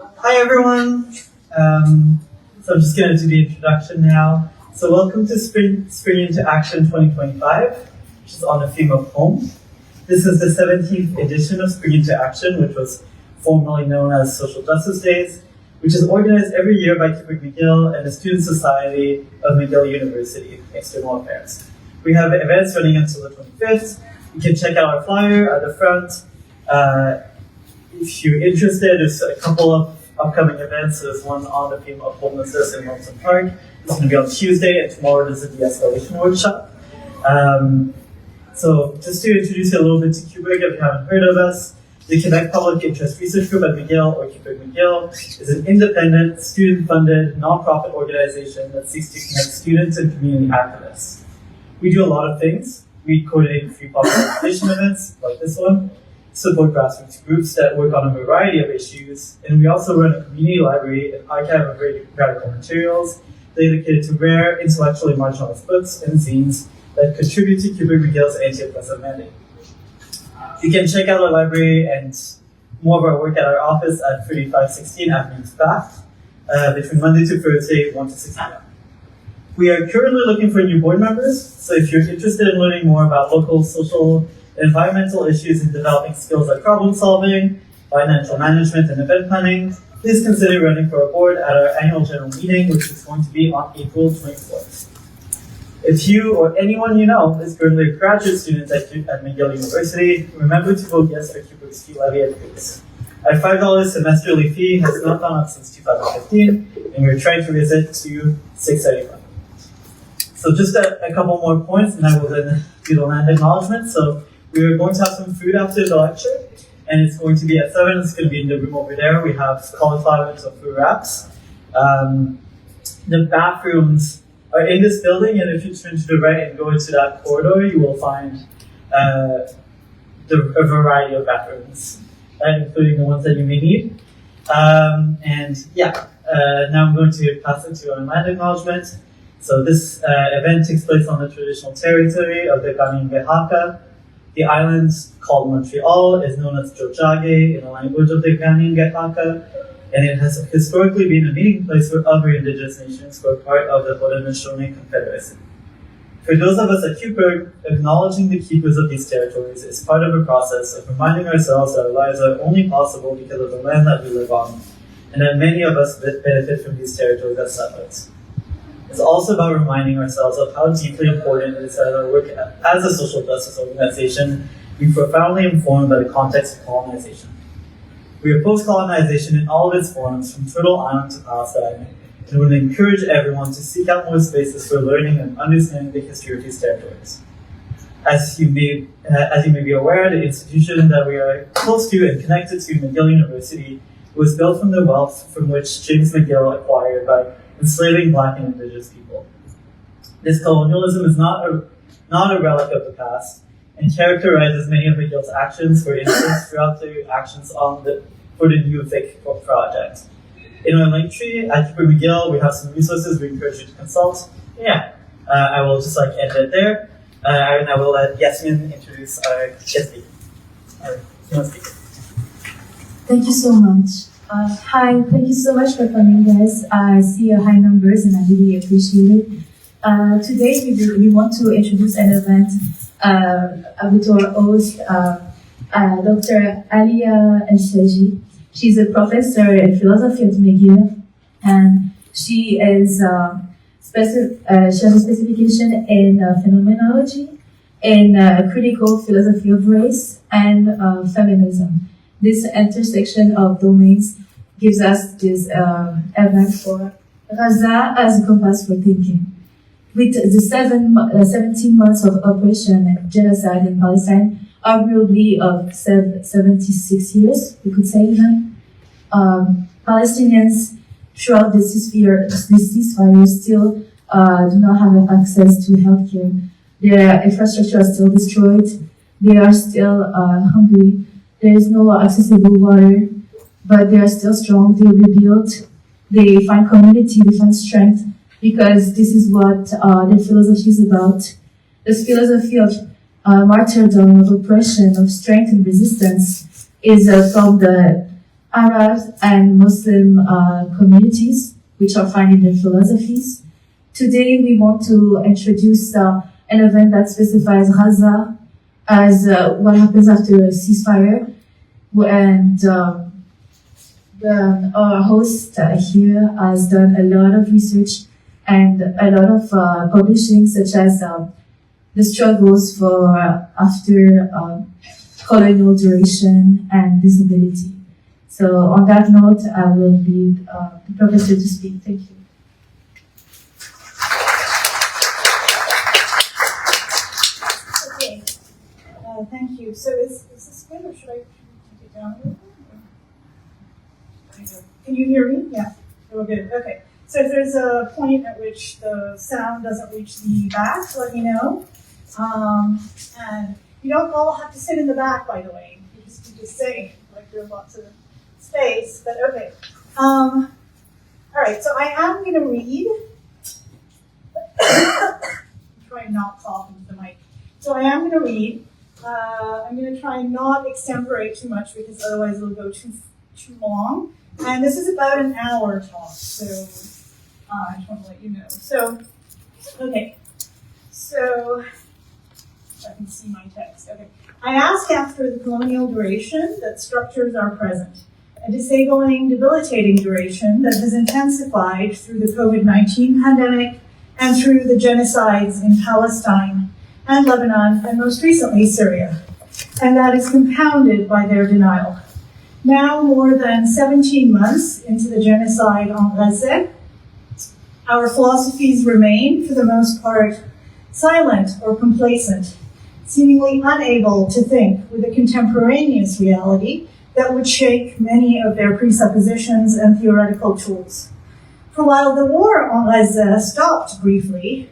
Hi everyone. So I'm just going to do the introduction now. So welcome to Spring into Action 2025, which is on the theme of home. This is the 17th edition of Spring into Action, which was formerly known as Social Justice Days, which is organized every year by Cooper McGill and the Student Society of McGill University, External Affairs. We have events running until the 25th. You can check out our flyer at the front. If you're interested, there's a couple of upcoming events. There's one on the theme of homelessness in Mountain Park. It's going to be on Tuesday, and tomorrow there's a de-escalation workshop. So just to introduce you a little bit to QBIG, if you haven't heard of us, the Quebec Public Interest Research Group at McGill, or QBIG McGill, is an independent, student-funded, nonprofit organization that seeks to connect students and community activists. We do a lot of things. We coordinate free popularization events, like this one, support grassroots groups that work on a variety of issues, and we also run a community library and archive of radical materials dedicated to rare, intellectually marginalized books and zines that contribute to QBIG McGill's anti-oppressive mandate. You can check out our library and more of our work at our office at 3516 Avenue Bath, between Monday to Thursday, 1 to 6 p.m. We are currently looking for new board members, so if you're interested in learning more about local, social, environmental issues and developing skills like problem solving, financial management, and event planning, please consider running for a board at our annual general meeting, which is going to be on April 24th. If you or anyone you know is currently a graduate student at McGill University, remember to vote yes for QBIG's fee levy increase. Our $5 semesterly fee has not gone up since 2015, and we're trying to raise it to $6.75. So just a couple more points, and I will then do the land acknowledgement. So we are going to have some food after the lecture, and it's going to be at 7. It's going to be in the room over there. We have cauliflower and tofu wraps. The bathrooms are in this building, and if you turn to the right and go into that corridor, you will find a variety of bathrooms, including the ones that you may need. Now I'm going to pass it to our land acknowledgement. So this event takes place on the traditional territory of the Ghanaian Gehaka. The island, called Montreal, is known as Jojage in the language of the Ghanaian Gehaka, and it has historically been a meeting place for other indigenous nations who are part of the Haudenosaunee Confederacy. For those of us at QBIG, acknowledging the keepers of these territories is part of a process of reminding ourselves that our lives are only possible because of the land that we live on, and that many of us benefit from these territories as settlers. It's also about reminding ourselves of how deeply important it is that our work as a social justice organization be profoundly informed by the context of colonization. We oppose colonization in all of its forms, from Turtle Island to Palestine, and would encourage everyone to seek out more spaces for learning and understanding the history of these territories. As you may be aware, the institution that we are close to and connected to, McGill University, was built from the wealth from which James McGill acquired by enslaving Black and Indigenous people. This colonialism is not a relic of the past and characterizes many of McGill's actions, for instance, throughout the actions for the new VIC project. In our link tree at Cooper McGill, we have some resources we encourage you to consult. I will just end it there, and I will let Yasmin introduce our guest speaker. Thank you so much. Hi, thank you so much for coming, guys. I see your high numbers and I really appreciate it. Today we want to introduce an event with our host, Dr. Alia Al-Saji. She's a professor in philosophy at McGill, and she has a specification in phenomenology, in critical philosophy of race, and feminism. This intersection of domains gives us this event for Gaza as a compass for thinking. With the 17 months of operation and genocide in Palestine, arguably of 76 years, we could say even, Palestinians throughout the ceasefire still do not have access to healthcare. Their infrastructure is still destroyed. They are still hungry. There is no accessible water, but they are still strong. They rebuild. They find community. They find strength, because this is what their philosophy is about. This philosophy of martyrdom, of oppression, of strength and resistance is from the Arab and Muslim communities, which are found in their philosophies. Today, we want to introduce an event that specifies Gaza as what happens after a ceasefire. And our host here has done a lot of research and a lot of publishing, such as the struggles for after colonial duration and disability. So on that note, I will leave the professor to speak. Thank you. Okay, thank you. So is this good, or should I take it down a little bit? Can you hear me? Yeah, we're good. Okay. So if there's a point at which the sound doesn't reach the back, let me know. And you don't all have to sit in the back, by the way. You just say, like, there's lots of space, but okay. All right, so I am going to read. Try and not cough into the mic. So I am going to read. I'm going to try and not extemporate too much because otherwise it'll go too long. And this is about an hour talk, so I just want to let you know. So, okay. So, if I can see my text. Okay. I ask after the colonial duration that structures our present, a disabling, debilitating duration that has intensified through the COVID-19 pandemic and through the genocides in Palestine and Lebanon and most recently Syria, and that is compounded by their denial. Now, more than 17 months into the genocide on Gaza, our philosophies remain, for the most part, silent or complacent, seemingly unable to think with a contemporaneous reality that would shake many of their presuppositions and theoretical tools. For while the war on Gaza stopped briefly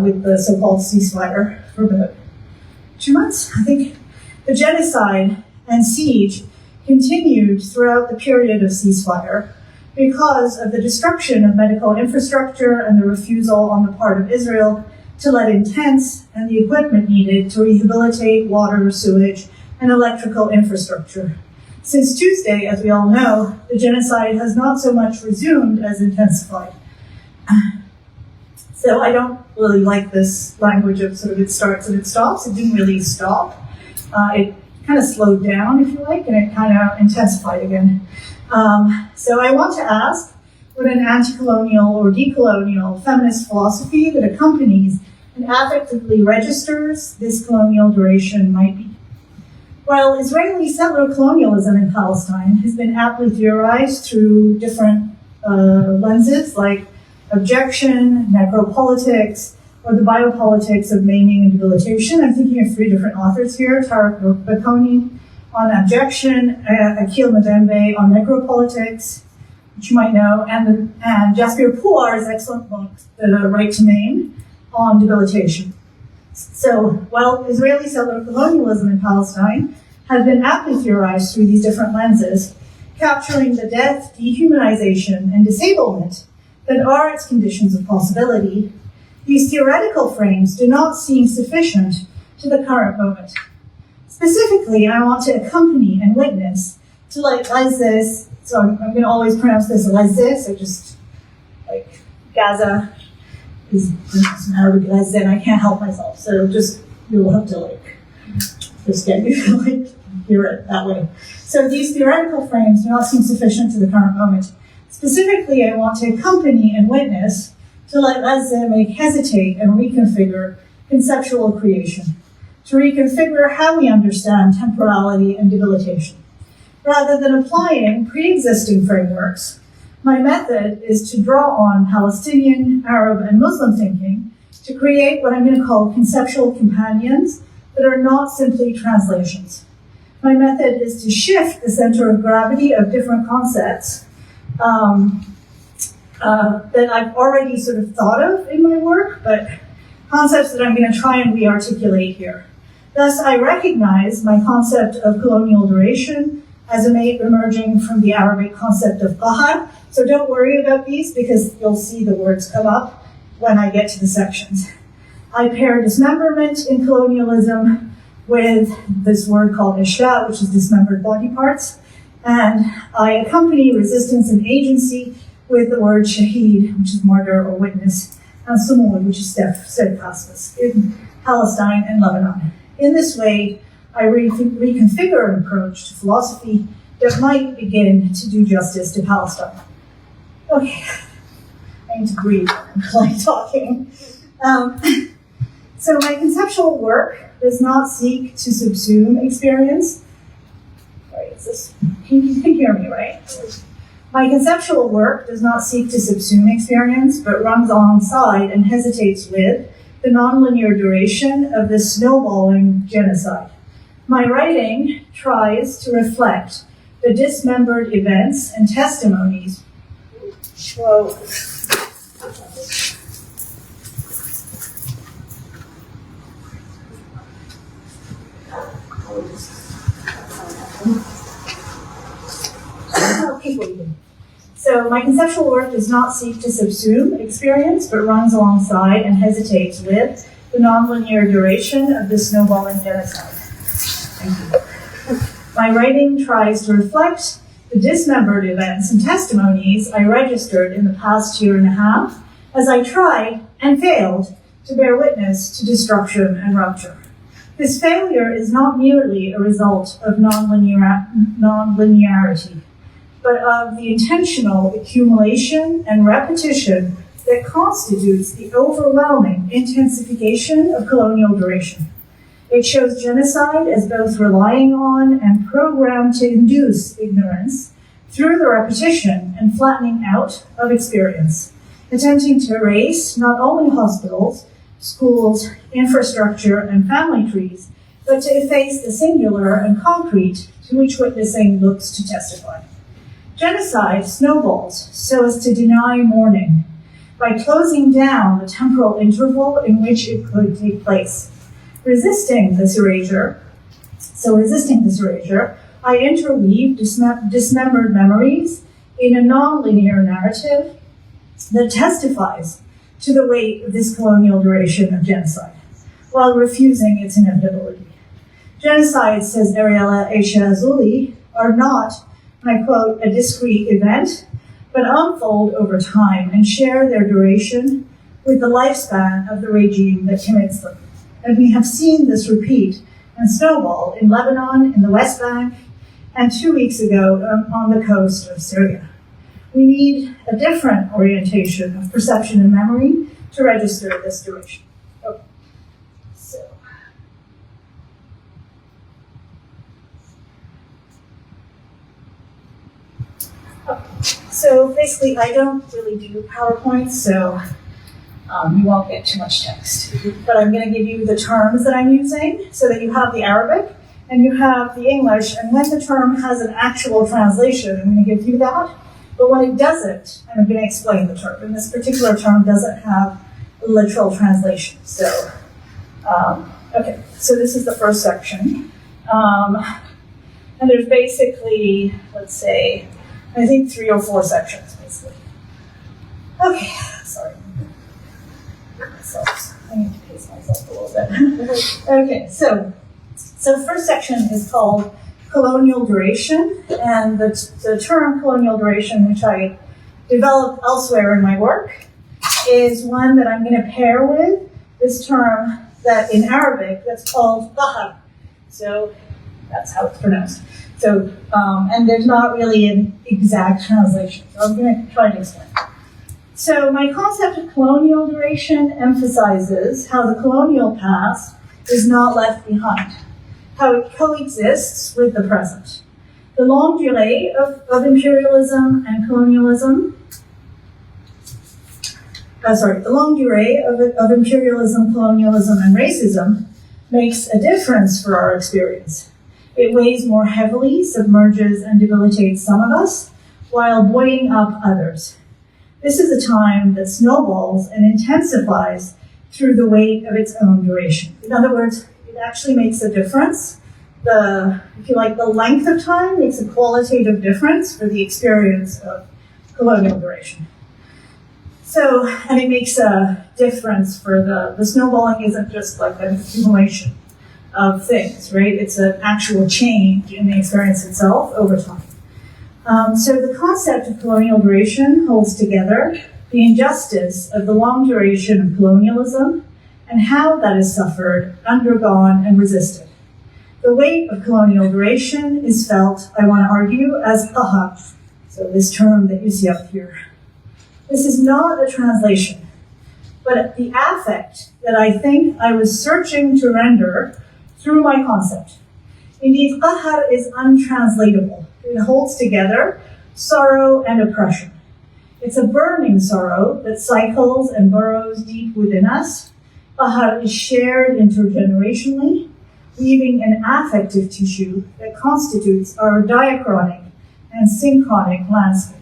with the so-called ceasefire for about 2 months, I think, the genocide and siege continued throughout the period of ceasefire because of the destruction of medical infrastructure and the refusal on the part of Israel to let in tents and the equipment needed to rehabilitate water, sewage, and electrical infrastructure. Since Tuesday, as we all know, the genocide has not so much resumed as intensified. So I don't really like this language of sort of it starts and it stops. It didn't really stop. It kind of slowed down, if you like, and it kind of intensified again. So I want to ask what an anticolonial or decolonial feminist philosophy that accompanies and affectively registers this colonial duration might be. While Israeli settler colonialism in Palestine has been aptly theorized through different lenses like objection, necropolitics, or the biopolitics of maiming and debilitation. I'm thinking of 3 different authors here, Tarek Bakoni on objection, Akil Mbembe on necropolitics, which you might know, and Jasbir Puar's excellent book, The Right to Maim, on debilitation. So while Israeli settler colonialism in Palestine has been aptly theorized through these different lenses, capturing the death, dehumanization, and disablement that are its conditions of possibility, these theoretical frames do not seem sufficient to the current moment. Specifically, I want to accompany and witness to this, so I'm going to always pronounce this this, so just like Gaza is pronounced in Arabic Gaza, and I can't help myself, so just, you'll have to just get me to hear it that way. So these theoretical frames do not seem sufficient to the current moment. Specifically, I want to accompany and witness to let Gaza make hesitate and reconfigure conceptual creation, to reconfigure how we understand temporality and debilitation. Rather than applying pre-existing frameworks, my method is to draw on Palestinian, Arab, and Muslim thinking to create what I'm going to call conceptual companions that are not simply translations. My method is to shift the center of gravity of different concepts that I've already sort of thought of in my work, but concepts that I'm going to try and re-articulate here. Thus, I recognize my concept of colonial duration as a mate emerging from the Arabic concept of qahr. So don't worry about these because you'll see the words come up when I get to the sections. I pair dismemberment in colonialism with this word called ashla'a, which is dismembered body parts, And I accompany resistance and agency with the word shaheed, which is martyr or witness, and sumud, which is steadfastness, in Palestine and Lebanon. In this way, I reconfigure an approach to philosophy that might begin to do justice to Palestine. Okay, I need to breathe while I'm talking. So my conceptual work does not seek to subsume experience. Sorry, you can hear me, right? My conceptual work does not seek to subsume experience, but runs alongside and hesitates with the nonlinear duration of the snowballing genocide. My writing tries to reflect the dismembered events and testimonies. Whoa. So my conceptual work does not seek to subsume experience, but runs alongside and hesitates with the nonlinear duration of the snowballing genocide. Thank you. My writing tries to reflect the dismembered events and testimonies I registered in the past year and a half as I tried and failed to bear witness to destruction and rupture. This failure is not merely a result of nonlinearity, but of the intentional accumulation and repetition that constitutes the overwhelming intensification of colonial duration. It shows genocide as both relying on and programmed to induce ignorance through the repetition and flattening out of experience, attempting to erase not only hospitals, schools, infrastructure, and family trees, but to efface the singular and concrete to which witnessing looks to testify. Genocide snowballs so as to deny mourning by closing down the temporal interval in which it could take place. Resisting this erasure, I interweave dismembered memories in a nonlinear narrative that testifies to the weight of this colonial duration of genocide, while refusing its inevitability. Genocides, says Alia, are not, and I quote, a discrete event, but unfold over time and share their duration with the lifespan of the regime that commits them. And we have seen this repeat and snowball in Lebanon, in the West Bank, and 2 weeks ago on the coast of Syria. We need a different orientation of perception and memory to register this duration. Okay. So basically, I don't really do PowerPoints, so you won't get too much text. But I'm going to give you the terms that I'm using so that you have the Arabic and you have the English. And when the term has an actual translation, I'm going to give you that. But when it doesn't, I'm going to explain the term. And this particular term doesn't have a literal translation. So, okay, so this is the first section. And there's basically, let's say, I think 3 or 4 sections, basically. Okay, sorry. I need to pace myself a little bit. Okay, so the first section is called colonial duration, and the term colonial duration, which I developed elsewhere in my work, is one that I'm going to pair with this term that in Arabic that's called qahr. So that's how it's pronounced. So, and there's not really an exact translation, so I'm going to try to explain. So my concept of colonial duration emphasizes how the colonial past is not left behind, how it coexists with the present. The longue durée of imperialism and colonialism, the longue durée of imperialism, colonialism, and racism makes a difference for our experience. It weighs more heavily, submerges and debilitates some of us, while buoying up others. This is a time that snowballs and intensifies through the weight of its own duration. In other words, it actually makes a difference. If you like, the length of time makes a qualitative difference for the experience of colonial duration. So, and it makes a difference for the snowballing isn't just like an accumulation of things, right? It's an actual change in the experience itself over time. So the concept of colonial duration holds together the injustice of the long duration of colonialism and how that is suffered, undergone, and resisted. The weight of colonial duration is felt, I want to argue, as qahr, so this term that you see up here. This is not a translation, but the affect that I think I was searching to render through my concept. Indeed, qahr is untranslatable. It holds together sorrow and oppression. It's a burning sorrow that cycles and burrows deep within us. Qahr is shared intergenerationally, weaving an affective tissue that constitutes our diachronic and synchronic landscape.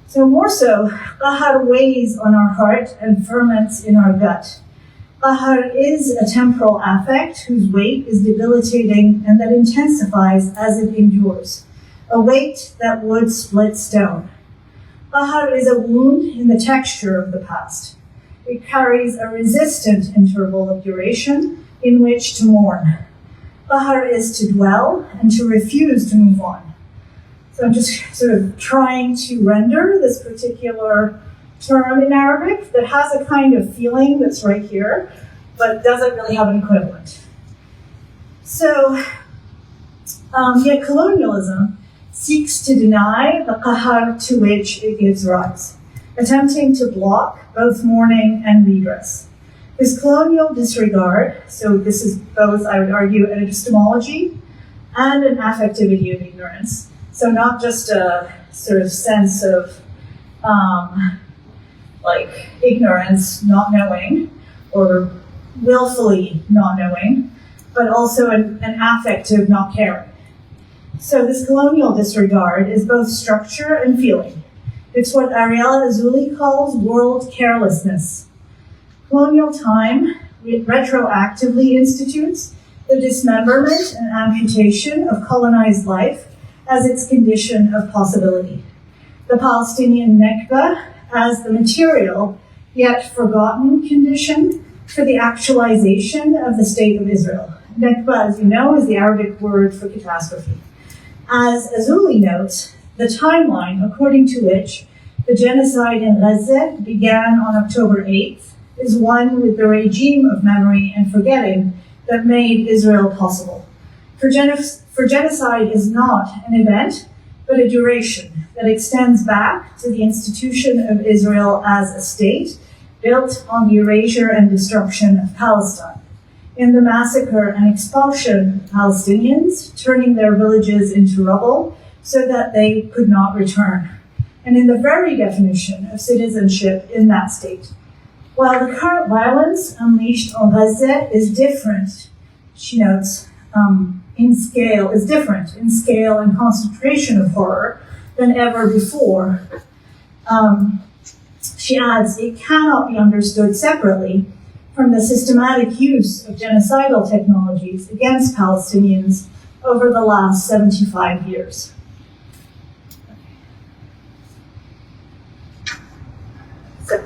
So more so, qahr weighs on our heart and ferments in our gut. Qahr is a temporal affect whose weight is debilitating and that intensifies as it endures, a weight that would split stone. Qahr is a wound in the texture of the past. It carries a resistant interval of duration in which to mourn. Qahr is to dwell and to refuse to move on. So I'm just sort of trying to render this particular term in Arabic that has a kind of feeling that's right here, but doesn't really have an equivalent. So, yet colonialism seeks to deny the qahr to which it gives rise, attempting to block both mourning and redress. This colonial disregard, so this is both, I would argue, an epistemology and an affectivity of ignorance. So not just a sort of sense of like ignorance, not knowing, or willfully not knowing, but also an affective not caring. So this colonial disregard is both structure and feeling. It's what Ariella Azoulay calls world carelessness. Colonial time retroactively institutes the dismemberment and amputation of colonized life as its condition of possibility. The Palestinian Nakba as the material, yet forgotten condition for the actualization of the State of Israel. Nakba, as you know, is the Arabic word for catastrophe. As Azoulay notes, the timeline according to which the genocide in Gaza began on October 8th is one with the regime of memory and forgetting that made Israel possible. For genocide is not an event, but a duration that extends back to the institution of Israel as a state, built on the erasure and destruction of Palestine, in the massacre and expulsion of Palestinians, turning their villages into rubble so that they could not return, and in the very definition of citizenship in that state. While the current violence unleashed on Gaza is different, she notes, in scale and concentration of horror than ever before. She adds, it cannot be understood separately from the systematic use of genocidal technologies against Palestinians over the last 75 years. So,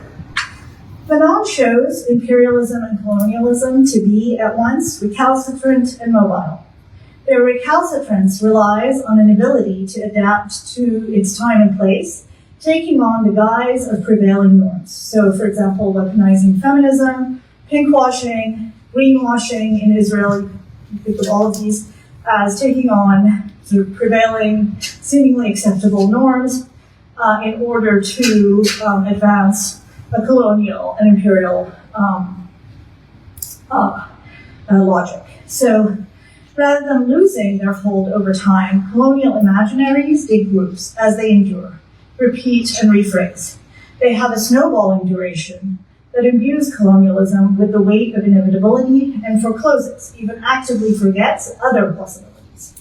Fanon shows imperialism and colonialism to be at once recalcitrant and mobile. Their recalcitrance relies on an ability to adapt to its time and place, taking on the guise of prevailing norms. So, for example, weaponizing feminism, pinkwashing, greenwashing in Israel, you think of all of these as taking on sort of prevailing, seemingly acceptable norms in order to advance a colonial and imperial logic. So, rather than losing their hold over time, colonial imaginaries dig grooves as they endure, repeat and rephrase. They have a snowballing duration that imbues colonialism with the weight of inevitability and forecloses, even actively forgets other possibilities.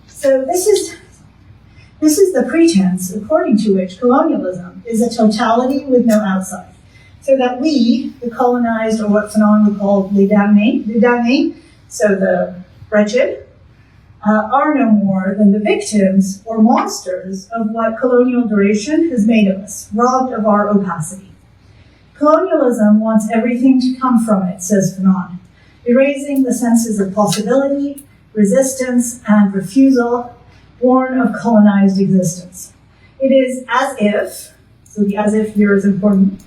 So this is the pretense according to which colonialism is a totality with no outside. So that we, the colonized, or what Fanon would call les damnés, so the wretched, are no more than the victims or monsters of what colonial duration has made of us, robbed of our opacity. Colonialism wants everything to come from it, says Fanon, erasing the senses of possibility, resistance, and refusal, born of colonized existence. It is as if, so the as if here is important,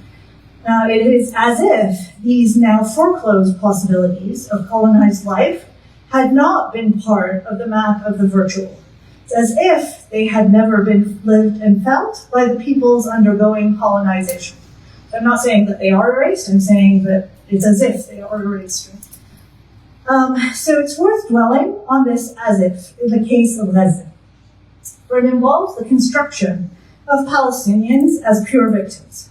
it is as if these now foreclosed possibilities of colonized life had not been part of the map of the virtual. It's as if they had never been lived and felt by the peoples undergoing colonization. So I'm not saying that they are erased, I'm saying that it's as if they are erased. So it's worth dwelling on this as if in the case of Gaza, where it involves the construction of Palestinians as pure victims.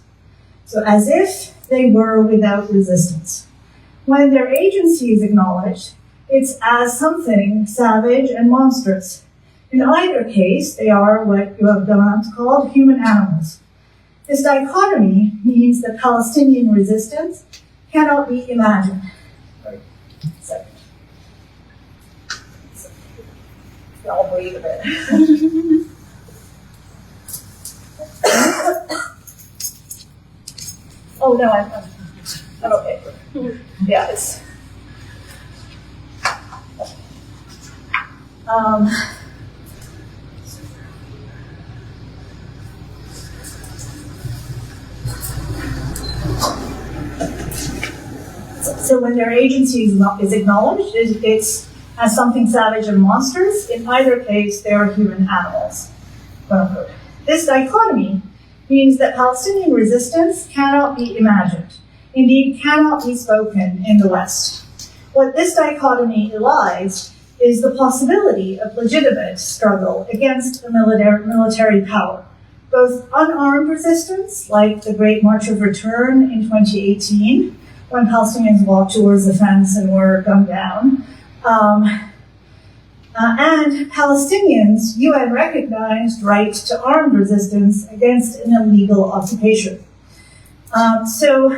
So as if they were without resistance. When their agency is acknowledged, it's as something savage and monstrous. In either case, they are what you have called human animals. This dichotomy means that Palestinian resistance cannot be imagined. I'll breathe a bit. Oh no, I'm okay. Yeah, it's. So when their agency is acknowledged, it's as something savage and monstrous. In either case, they are human animals. This dichotomy means that Palestinian resistance cannot be imagined, indeed cannot be spoken in the West. What this dichotomy elides is the possibility of legitimate struggle against a military power, both unarmed resistance, like the Great March of Return in 2018, when Palestinians walked towards the fence and were gunned down, and Palestinians' UN-recognized right to armed resistance against an illegal occupation. So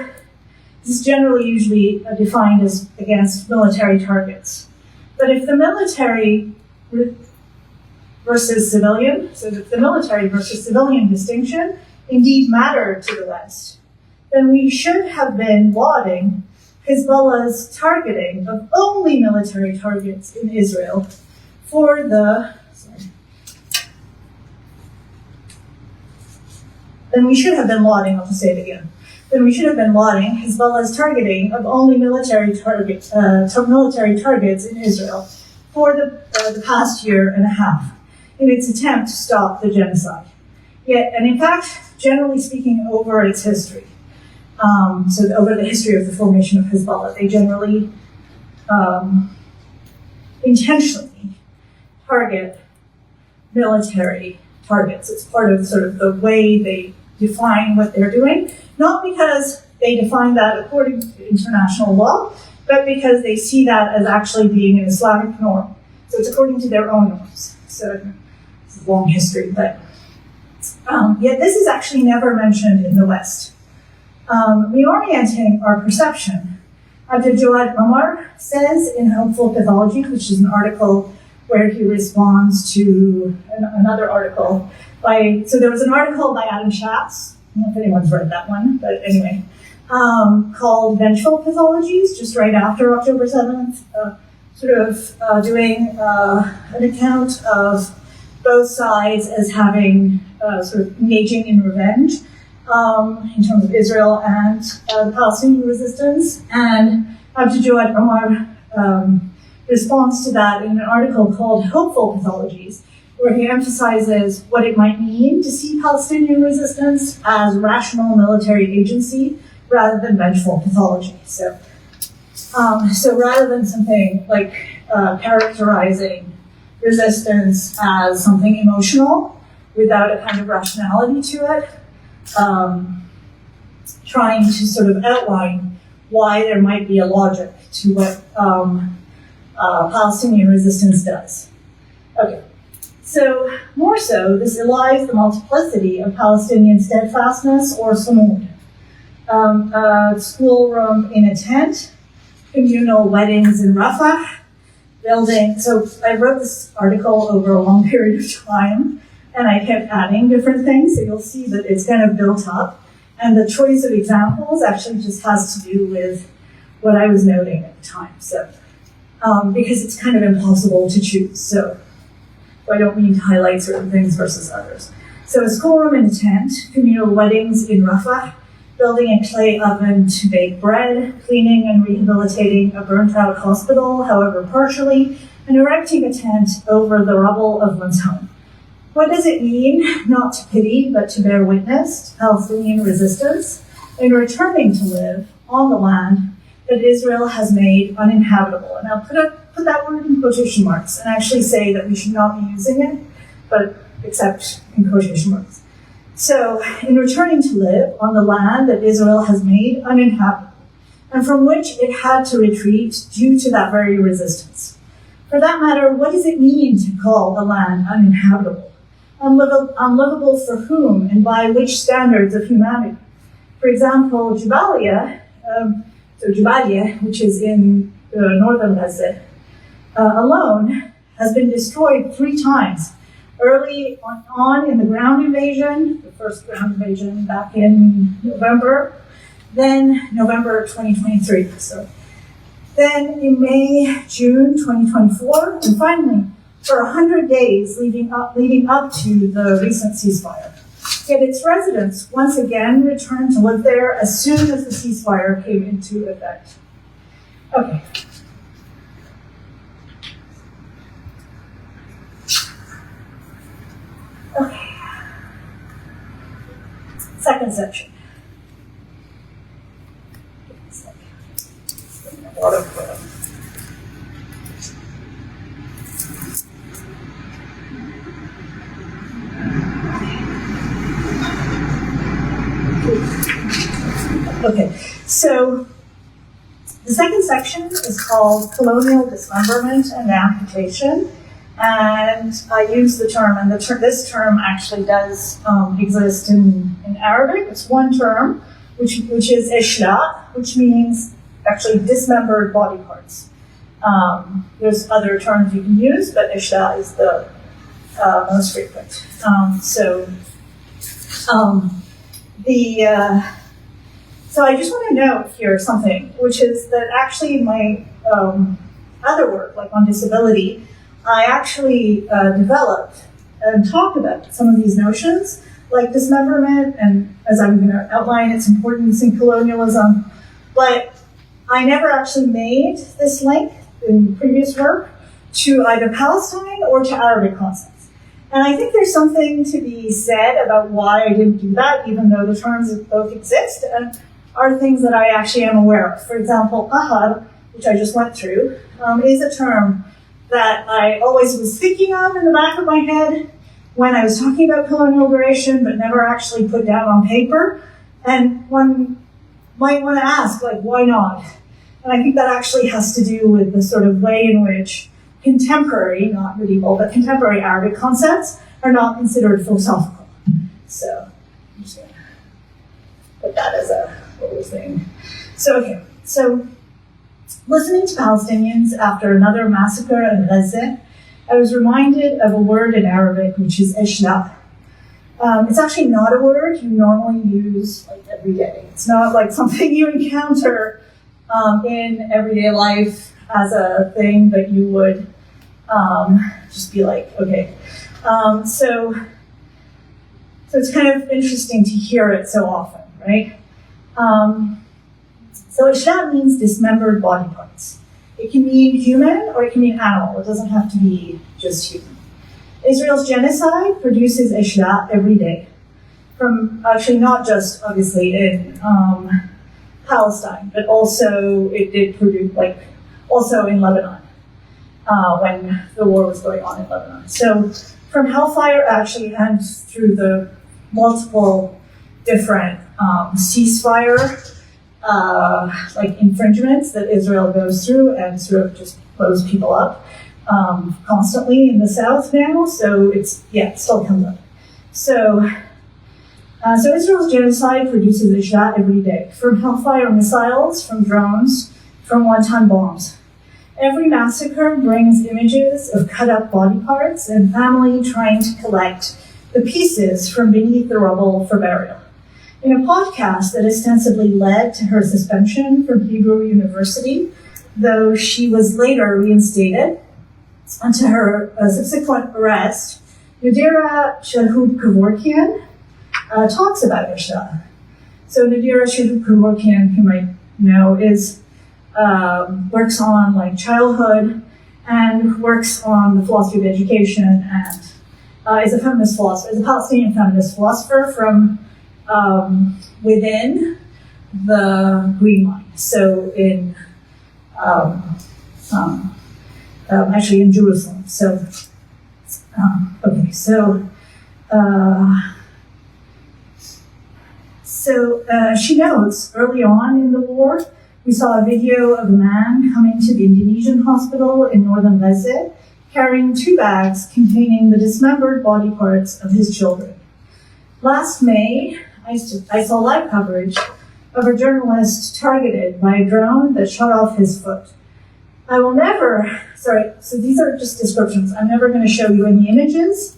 this is generally usually defined as against military targets. But if the military versus civilian, so if the military versus civilian distinction indeed mattered to the West, then we should have been lauding Hezbollah's targeting of only military targets in Israel for the, then we should have been lauding, I'll just say it again, then we should have been lauding Hezbollah's targeting of only military targets in Israel for the past year and a half in its attempt to stop the genocide. Yet, and in fact, generally speaking, over its history, so over the history of the formation of Hezbollah, they generally intentionally target military targets. It's part of sort of the way they define what they're doing, not because they define that according to international law, but because they see that as actually being an Islamic norm. So it's according to their own norms. So it's a long history, but yet this is actually never mentioned in the West. Reorienting our perception, Abdul Omar says in Helpful Pathology, which is an article where he responds to another article so there was an article by Adam Schatz, I don't know if anyone's read that one, but anyway, called Vengeful Pathologies, just right after October 7th, doing an account of both sides as having sort of engaging in revenge in terms of Israel and the Palestinian resistance. And Abdul Omar responds to that in an article called Hopeful Pathologies, where he emphasizes what it might mean to see Palestinian resistance as rational military agency rather than vengeful pathology. So rather than something like characterizing resistance as something emotional without a kind of rationality to it, trying to sort of outline why there might be a logic to what Palestinian resistance does. Okay, so more so, this elides the multiplicity of Palestinian steadfastness or sumud. Schoolroom in a tent, communal weddings in Rafah, building. So I wrote this article over a long period of time, and I kept adding different things, so you'll see that it's kind of built up. And the choice of examples actually just has to do with what I was noting at the time. So, because it's kind of impossible to choose. So So I don't mean to highlight certain things versus others. So a schoolroom in a tent, communal weddings in Rafah, building a clay oven to bake bread, cleaning and rehabilitating a burnt-out hospital, however partially, and erecting a tent over the rubble of one's home. What does it mean not to pity, but to bear witness to Palestinian resistance in returning to live on the land that Israel has made uninhabitable? And I'll put that word in quotation marks and actually say that we should not be using it, but except in quotation marks. So, in returning to live on the land that Israel has made uninhabitable, and from which it had to retreat due to that very resistance. For that matter, what does it mean to call a land uninhabitable? Unlivable for whom and by which standards of humanity? For example, Jabalia, which is in northern Gaza, alone has been destroyed 3 times. Early on in the ground invasion, the first ground invasion back in November, then November 2023. So then in May, June 2024, and finally for 100 days leading up to the recent ceasefire. Yet its residents once again returned to live there as soon as the ceasefire came into effect. Okay. Okay. Second section. Okay, so the second section is called colonial dismemberment and amputation. And I use the term, and this term actually does exist in Arabic. It's one term, which is ashla'a, which means actually dismembered body parts. There's other terms you can use, but ashla'a is the most frequent. So I just want to note here something, which is that actually in my other work, like on disability, I actually developed and talked about some of these notions, like dismemberment, and as I'm going to outline its importance in colonialism. But I never actually made this link in previous work to either Palestine or to Arabic concepts. And I think there's something to be said about why I didn't do that, even though the terms both exist and are things that I actually am aware of. For example, qahr, which I just went through, is a term that I always was thinking of in the back of my head when I was talking about colonial duration, but never actually put down on paper. And one might want to ask, like, why not? And I think that actually has to do with the sort of way in which contemporary, not medieval, but contemporary Arabic concepts are not considered philosophical. So I'm just going to put that as a little thing. So, okay. So listening to Palestinians after another massacre in Gaza, I was reminded of a word in Arabic, which is ashla'a. It's actually not a word you normally use like every day. It's not like something you encounter in everyday life as a thing that you would just be like, okay. So it's kind of interesting to hear it so often, right? So ashla'a means dismembered body parts. It can mean human or it can mean animal. It doesn't have to be just human. Israel's genocide produces ashla'a every day. From actually not just obviously in Palestine, but also it did produce also in Lebanon when the war was going on in Lebanon. So from hellfire actually and through the multiple different ceasefire infringements that Israel goes through and sort of just blows people up constantly in the south now. So it still comes up. So Israel's genocide produces ashla'a every day, from hellfire missiles, from drones, from one-ton bombs. Every massacre brings images of cut-up body parts and family trying to collect the pieces from beneath the rubble for burial. In a podcast that ostensibly led to her suspension from Hebrew University, though she was later reinstated, until her subsequent arrest, Nadira Shahoub-Kevorkian talks about ashla'a. So Nadira Shahoub-Kevorkian, you might know, is works on like childhood and works on the philosophy of education and is a feminist philosopher, is a Palestinian feminist philosopher from within the Green Line. So in actually in Jerusalem. So okay, so she notes early on in the war, we saw a video of a man coming to the Indonesian hospital in northern Gaza, carrying 2 bags containing the dismembered body parts of his children. Last May, I saw live coverage of a journalist targeted by a drone that shot off his foot. I will never, so these are just descriptions. I'm never going to show you any images.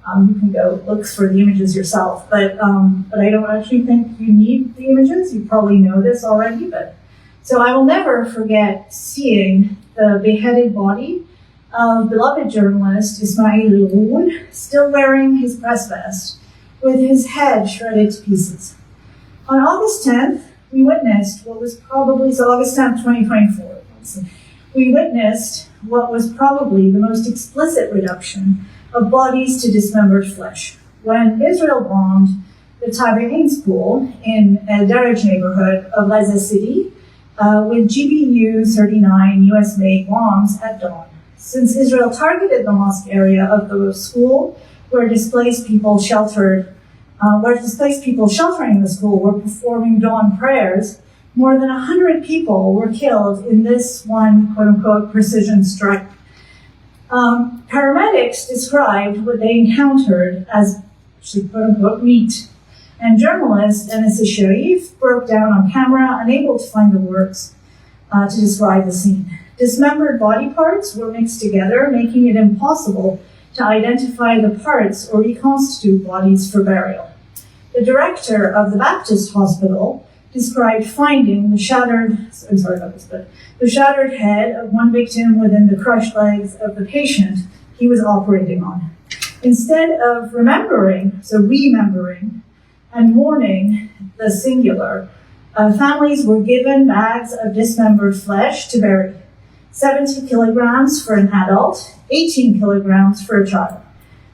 You can go look for the images yourself, but I don't actually think you need the images. You probably know this already, but so I will never forget seeing the beheaded body of beloved journalist Ismail al-Ghoul still wearing his press vest with his head shredded to pieces. On August 10th, we witnessed what was probably, so August 10th, 2024, we witnessed what was probably the most explicit reduction of bodies to dismembered flesh when Israel bombed the Tabernanes pool in El Daraj neighborhood of Gaza City with GBU-39 US-made bombs at dawn. Since Israel targeted the mosque area of the school where displaced people sheltering in the school were performing dawn prayers, more than 100 people were killed in this one, quote-unquote, precision strike. Paramedics described what they encountered as, quote-unquote, meat. And journalist Enes Sharif broke down on camera, unable to find the words to describe the scene. Dismembered body parts were mixed together, making it impossible to identify the parts or reconstitute bodies for burial. The director of the Baptist hospital described finding the shattered head of one victim within the crushed legs of the patient he was operating on. Instead of remembering and mourning the singular, families were given bags of dismembered flesh to bury, 70 kilograms for an adult, 18 kilograms for a child.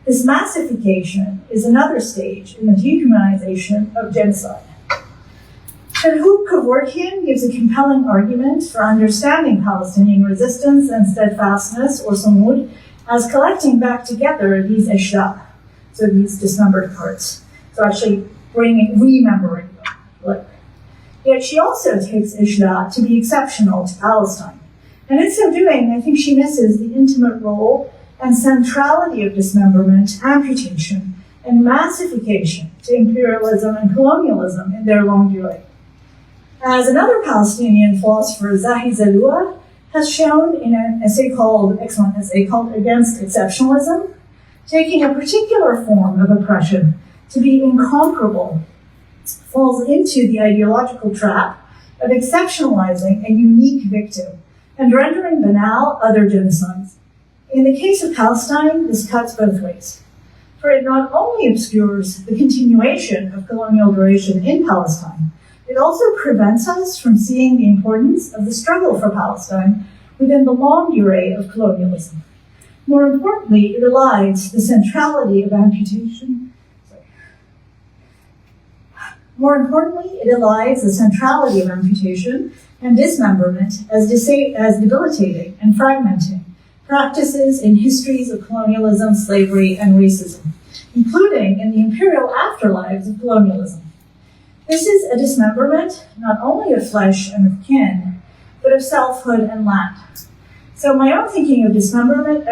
This massification is another stage in the dehumanization of genocide. Shahoub-Kevorkian gives a compelling argument for understanding Palestinian resistance and steadfastness, or sumud, as collecting back together these ashla'a, so these dismembered parts. So actually remembering them. Yet she also takes ashla'a to be exceptional to Palestine. And in so doing, I think she misses the intimate role and centrality of dismemberment, amputation, and massification to imperialism and colonialism in their long durée. As another Palestinian philosopher, Zahi Zalua, has shown in an excellent essay called Against Exceptionalism, taking a particular form of oppression to be incomparable falls into the ideological trap of exceptionalizing a unique victim and rendering banal other genocides. In the case of Palestine, this cuts both ways. For it not only obscures the continuation of colonial duration in Palestine, it also prevents us from seeing the importance of the struggle for Palestine within the long durée of colonialism. More importantly, it elides the centrality of amputation. And dismemberment as debilitating and fragmenting practices in histories of colonialism, slavery, and racism, including in the imperial afterlives of colonialism. This is a dismemberment not only of flesh and of kin, but of selfhood and land. So my own thinking of dismemberment,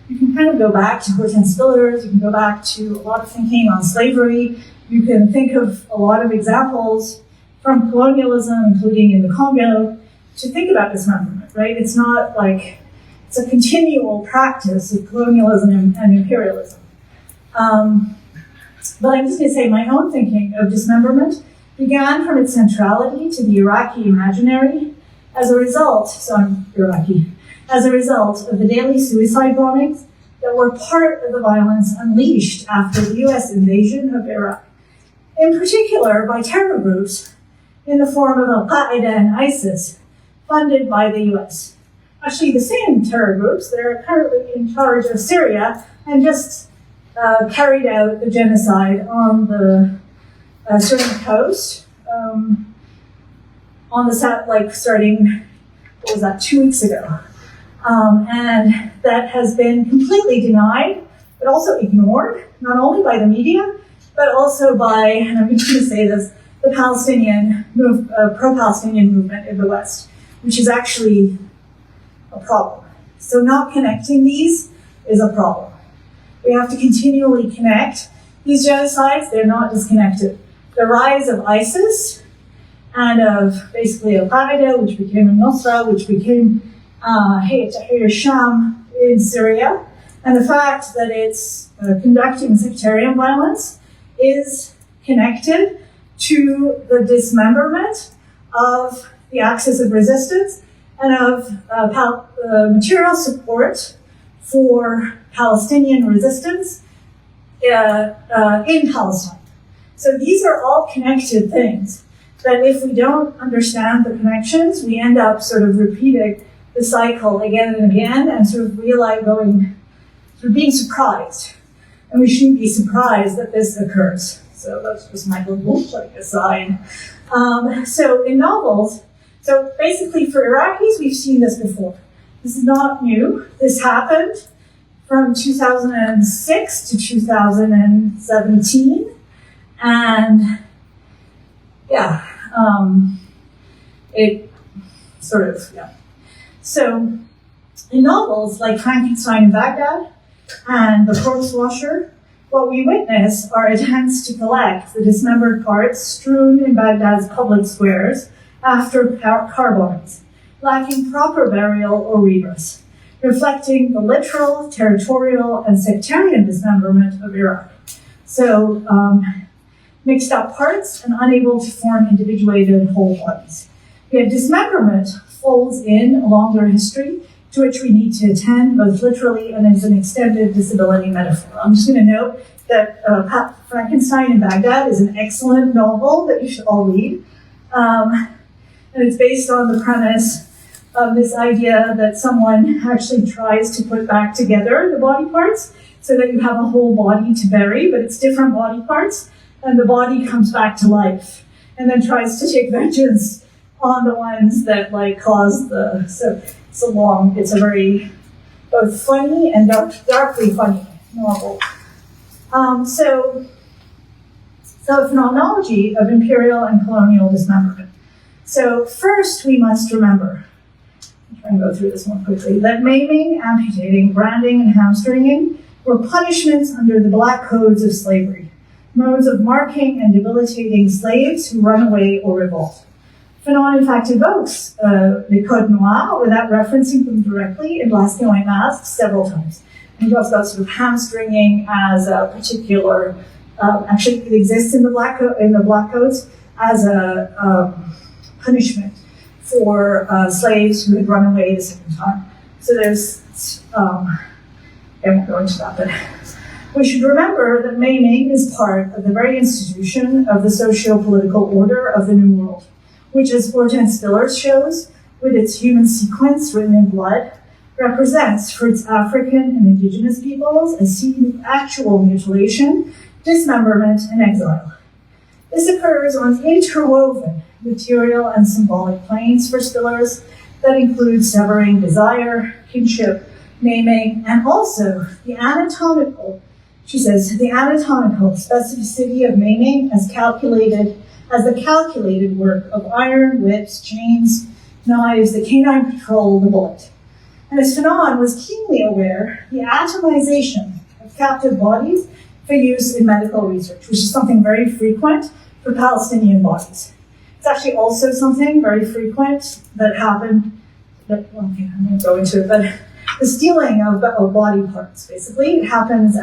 you can kind of go back to Hortense Spillers, you can go back to a lot of thinking on slavery, you can think of a lot of examples from colonialism, including in the Congo, to think about dismemberment, right? It's not like, it's a continual practice of colonialism and imperialism. But I'm just going to say my own thinking of dismemberment began from its centrality to the Iraqi imaginary as a result, so I'm Iraqi, as a result of the daily suicide bombings that were part of the violence unleashed after the US invasion of Iraq, in particular by terror groups in the form of Al-Qaeda and ISIS, funded by the US. Actually, the same terror groups that are currently in charge of Syria and just carried out the genocide on the Syrian coast on the south, like starting, 2 weeks ago. And that has been completely denied, but also ignored, not only by the media, but also by, and I'm just going to say this, the Palestinian pro-Palestinian movement in the West, which is actually a problem. So not connecting these is a problem. We have to continually connect these genocides. They're not disconnected. The rise of ISIS and of basically Al-Qaeda, which became al-Nusra, which became Hayat Tahrir Sham in Syria, and the fact that it's conducting sectarian violence is connected to the dismemberment of the axis of resistance and of material support for Palestinian resistance in Palestine. So these are all connected things that if we don't understand the connections, we end up sort of repeating the cycle again and again and sort of being surprised. And we shouldn't be surprised that this occurs. So that's just my little aside. So in novels, so basically for Iraqis, we've seen this before. This is not new. This happened from 2006 to 2017. And it sort of, So in novels like Frankenstein in Baghdad and The Corpse Washer, what we witness are attempts to collect the dismembered parts strewn in Baghdad's public squares after car bombings, lacking proper burial or redress, reflecting the literal, territorial, and sectarian dismemberment of Iraq. So, mixed up parts and unable to form individuated whole bodies. We have dismemberment folds in a longer history to which we need to attend both literally and as an extended disability metaphor. I'm just going to note that Frankenstein in Baghdad is an excellent novel that you should all read. And it's based on the premise of this idea that someone actually tries to put back together the body parts so that you have a whole body to bury, but it's different body parts, and the body comes back to life and then tries to take vengeance on the ones that caused so it's a very both funny and darkly funny novel. So a phenomenology of imperial and colonial dismemberment. So first we must remember, I'm trying to go through this more quickly, that maiming, amputating, branding, and hamstringing were punishments under the black codes of slavery, modes of marking and debilitating slaves who run away or revolt. Fanon, in fact, evokes the Code Noir without referencing them directly in Blasphemy White Masks several times. And he talks about sort of hamstringing as a particular, actually it exists in the black codes as a punishment for slaves who had run away the second time. So there's, I won't go into that, but we should remember that maiming is part of the very institution of the socio-political order of the New World, which, as Hortense Spillers shows, with its human sequence written in blood, represents for its African and indigenous peoples a scene of actual mutilation, dismemberment, and exile. This occurs on interwoven material and symbolic planes for Spillers that include severing desire, kinship, naming, and also the anatomical, she says, the anatomical specificity of maiming as the calculated work of iron, whips, chains, knives, the canine patrol, the bullet. And as Fanon was keenly aware, the atomization of captive bodies for use in medical research, which is something very frequent for Palestinian bodies. It's actually also something very frequent that happened, I'm going to go into it, but the stealing of body parts, basically, it happens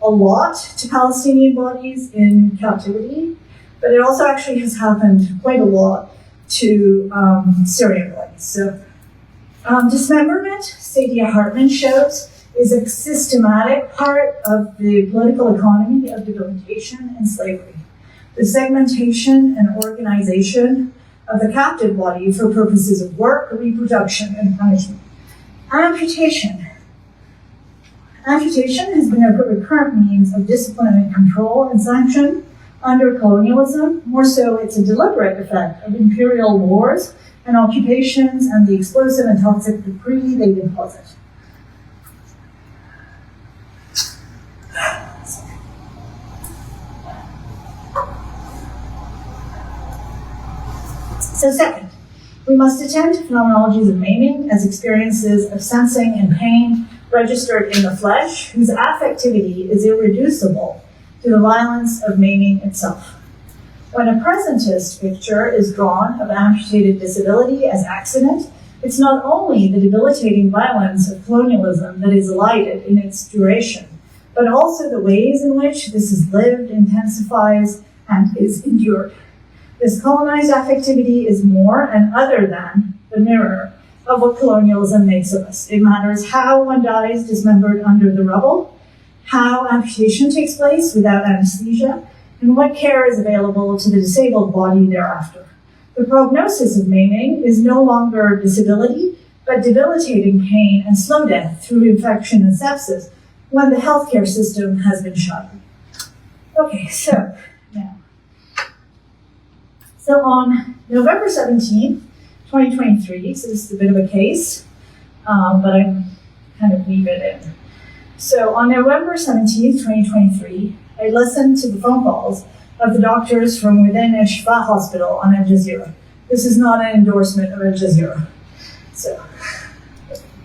a lot to Palestinian bodies in captivity, but it also actually has happened quite a lot to Syrian bodies. So Dismemberment, Saidiya Hartman shows, is a systematic part of the political economy of debilitation and slavery. The segmentation and organization of the captive body for purposes of work, reproduction, and punishment. Amputation. Amputation has been a recurrent means of discipline and control and sanction under colonialism. More so, it's a deliberate effect of imperial wars and occupations and the explosive and toxic debris they deposit. So second, we must attend to phenomenologies of maiming as experiences of sensing and pain registered in the flesh, whose affectivity is irreducible to the violence of maiming itself. When a presentist picture is drawn of amputated disability as accident, it's not only the debilitating violence of colonialism that is elided in its duration, but also the ways in which this is lived, intensifies, and is endured. This colonized affectivity is more and other than the mirror of what colonialism makes of us. It matters how one dies dismembered under the rubble, how amputation takes place without anesthesia, and what care is available to the disabled body thereafter. The prognosis of maiming is no longer disability, but debilitating pain and slow death through infection and sepsis when the healthcare system has been shattered. Okay, so now. So on November 17th, 2023, so this is a bit of a case, but I kind of leave it in. So on November 17th, 2023, I listened to the phone calls of the doctors from within Al-Shifa hospital on Al Jazeera. This is not an endorsement of Al Jazeera. So,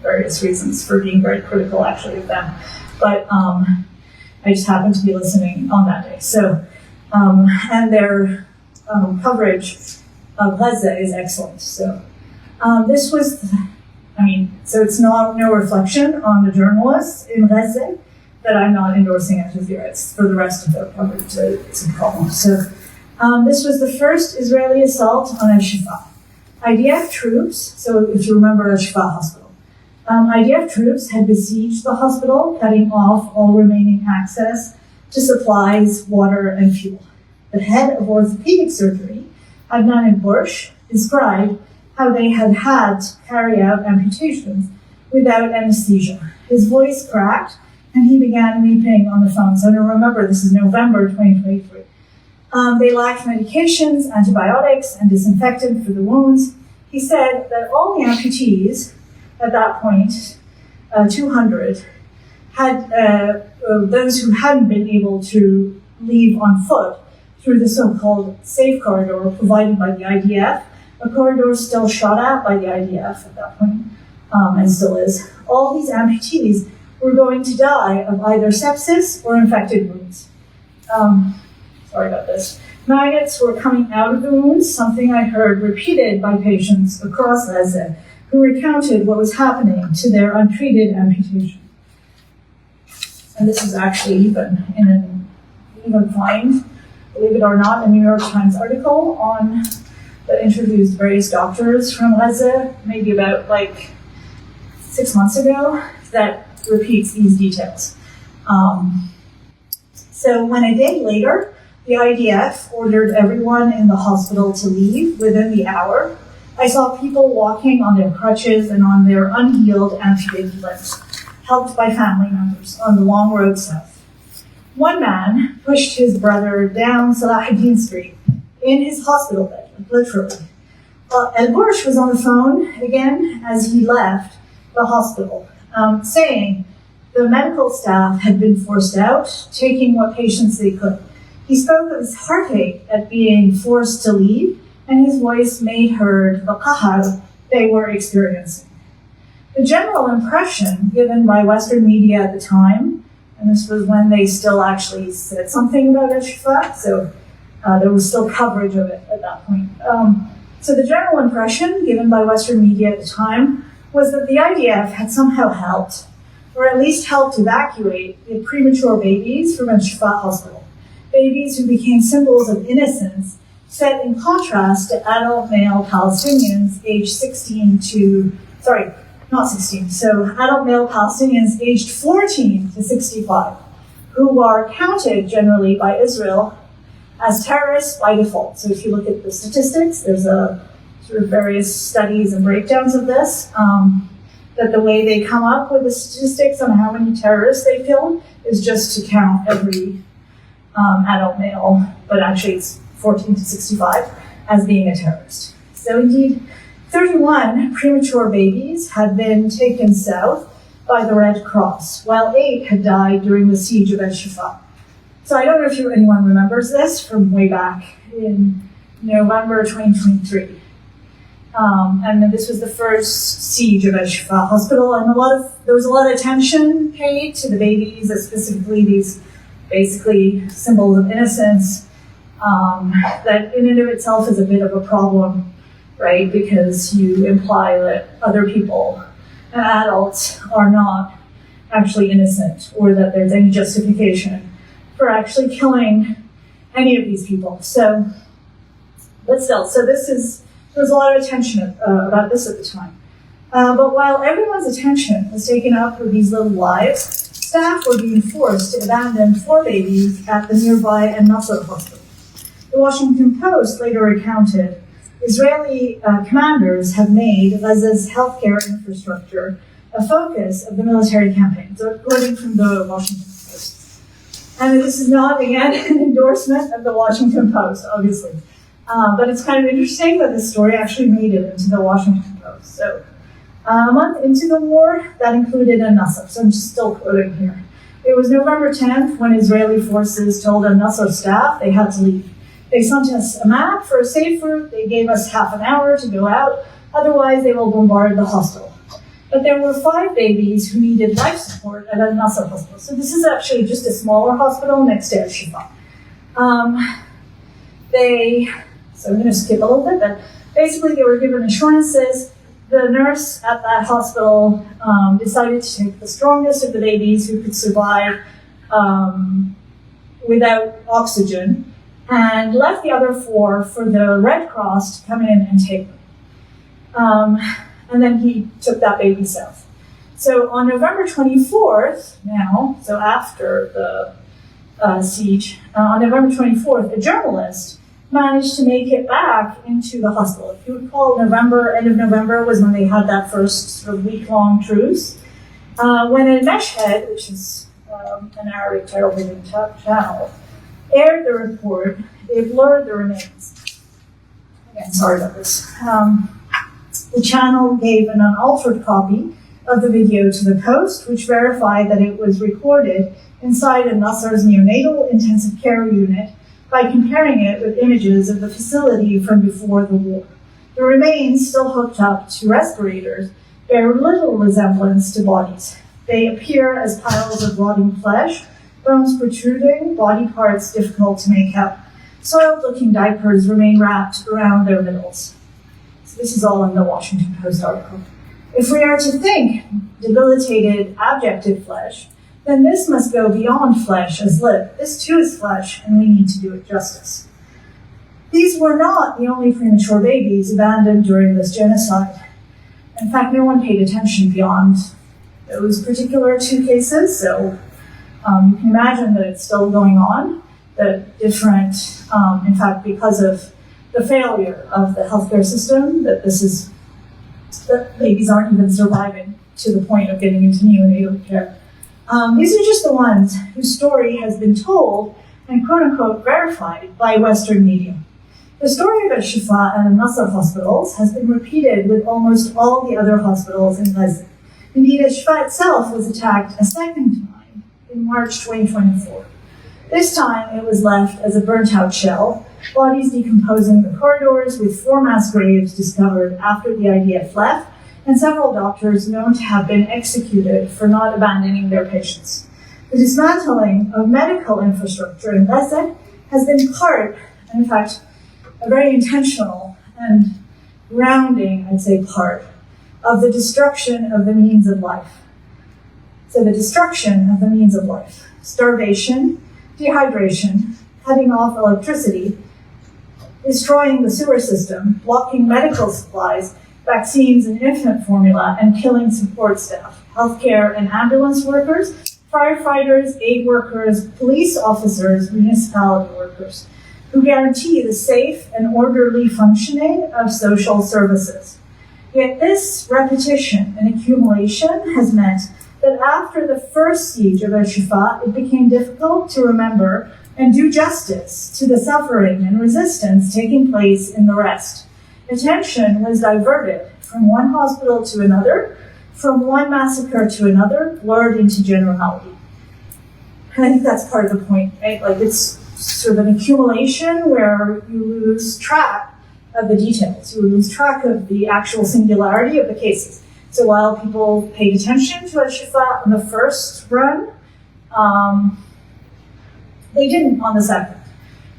various reasons for being very critical actually of them. But I just happened to be listening on that day. So, and their coverage of Gaza is excellent. So, this was, so it's no reflection on the journalists in Gaza that I'm not endorsing Al Jazeera. It's for the rest of their coverage, it's a problem. So, this was the first Israeli assault on Al-Shifa. IDF troops, so if you remember Al-Shifa hospital, IDF troops had besieged the hospital, cutting off all remaining access to supplies, water, and fuel. The head of orthopedic surgery, Adnan Bush, described how they had to carry out amputations without anesthesia. His voice cracked, and he began weeping on the phone. So now remember, this is November 2023. They lacked medications, antibiotics, and disinfectant for the wounds. He said that all the amputees at that point, 200, had those who hadn't been able to leave on foot through the so-called safe corridor provided by the IDF, a corridor still shot at by the IDF at that point, and still is. All these amputees were going to die of either sepsis or infected wounds. Sorry about this. Maggots were coming out of the wounds, something I heard repeated by patients across Gaza who recounted what was happening to their untreated amputation. And this is actually even find, believe it or not, a New York Times article that interviews various doctors from Gaza, maybe about 6 months ago, that repeats these details. So when a day later, the IDF ordered everyone in the hospital to leave within the hour, I saw people walking on their crutches and on their unhealed amputated limbs, helped by family members on the long road south. One man pushed his brother down Salahuddin Street in his hospital bed, literally. El-Bursh was on the phone again as he left the hospital, saying the medical staff had been forced out, taking what patients they could. He spoke of his heartache at being forced to leave, and his voice made heard the qahr they were experiencing. The general impression given by Western media at the time, and this was when they still actually said something about Al-Shifa, so there was still coverage of it at that point. So the general impression given by Western media at the time was that the IDF had somehow helped, or at least helped evacuate the premature babies from Al-Shifa hospital. Babies who became symbols of innocence, set in contrast to adult male Palestinians aged not 16, so adult male Palestinians aged 14 to 65, who are counted generally by Israel as terrorists by default. So if you look at the statistics, there's a sort of various studies and breakdowns of this, that the way they come up with the statistics on how many terrorists they killed is just to count every adult male, but actually it's 14 to 65, as being a terrorist. So indeed, 31 premature babies had been taken south by the Red Cross, while 8 had died during the siege of al-Shifa. So I don't know if anyone remembers this from way back in November 2023. And this was the first siege of al-Shifa hospital, and there was a lot of attention paid to the babies, specifically these basically symbols of innocence, that in and of itself is a bit of a problem, right? Because you imply that other people and adults are not actually innocent, or that there's any justification for actually killing any of these people. So, but still, there's a lot of attention about this at the time. But while everyone's attention was taken up with these little lives, staff were being forced to abandon 4 babies at the nearby Al-Nasser hospital. The Washington Post later recounted, Israeli commanders have made Gaza's healthcare infrastructure a focus of the military campaign. So according from the Washington Post. And this is not, again, an endorsement of the Washington Post, obviously. But it's kind of interesting that this story actually made it into the Washington Post. So a month into the war, that included Al-Nasser. So I'm just still quoting here. It was November 10th when Israeli forces told Al-Nasser staff they had to leave. They sent us a map for a safe route. They gave us half an hour to go out. Otherwise, they will bombard the hospital. But there were 5 babies who needed life support at Al-Nasser hospital. So this is actually just a smaller hospital next to Al-Shifa. So I'm going to skip a little bit, but basically they were given assurances. The nurse at that hospital decided to take the strongest of the babies who could survive without oxygen, and left the other 4 for the Red Cross to come in and take them. And then he took that baby south. So on November 24th, now, so after the siege, on November 24th, a journalist managed to make it back into the hospital. If you recall, end of November was when they had that first sort of week-long truce. When a Meshhead, which is an Arabic television channel, aired the report, they blurred the remains. Again, sorry about this. The channel gave an unaltered copy of the video to the Post, which verified that it was recorded inside Al-Nasser's neonatal intensive care unit by comparing it with images of the facility from before the war. The remains, still hooked up to respirators, bear little resemblance to bodies. They appear as piles of rotting flesh, bones protruding, body parts difficult to make out. Soiled-looking diapers remain wrapped around their middles. So this is all in the Washington Post article. If we are to think debilitated, abjected flesh, then this must go beyond flesh as lip. This too is flesh, and we need to do it justice. These were not the only premature babies abandoned during this genocide. In fact, no one paid attention beyond those particular 2 cases, so you can imagine that it's still going on, that different, in fact, because of the failure of the healthcare system, that babies aren't even surviving to the point of getting into neonatal care. These are just the ones whose story has been told and quote-unquote verified by Western media. The story of Al-Shifa and Al-Nasser hospitals has been repeated with almost all the other hospitals in Gaza. Indeed, Al-Shifa itself was attacked a second time in March 2024. This time, it was left as a burnt-out shell, bodies decomposing the corridors with 4 mass graves discovered after the IDF left, and several doctors known to have been executed for not abandoning their patients. The dismantling of medical infrastructure in Gaza has been part, and in fact, a very intentional and grounding, I'd say, part of the destruction of the means of life. So the destruction of the means of life. Starvation, dehydration, cutting off electricity, destroying the sewer system, blocking medical supplies, vaccines and infant formula, and killing support staff, healthcare and ambulance workers, firefighters, aid workers, police officers, municipality workers, who guarantee the safe and orderly functioning of social services. Yet this repetition and accumulation has meant that after the first siege of Al-Shifa, it became difficult to remember and do justice to the suffering and resistance taking place in the rest. Attention was diverted from one hospital to another, from one massacre to another, blurred into generality. And I think that's part of the point, right? Like, it's sort of an accumulation where you lose track of the details. You lose track of the actual singularity of the cases. So while people paid attention to Al-Shifa on the first run, they didn't on the second,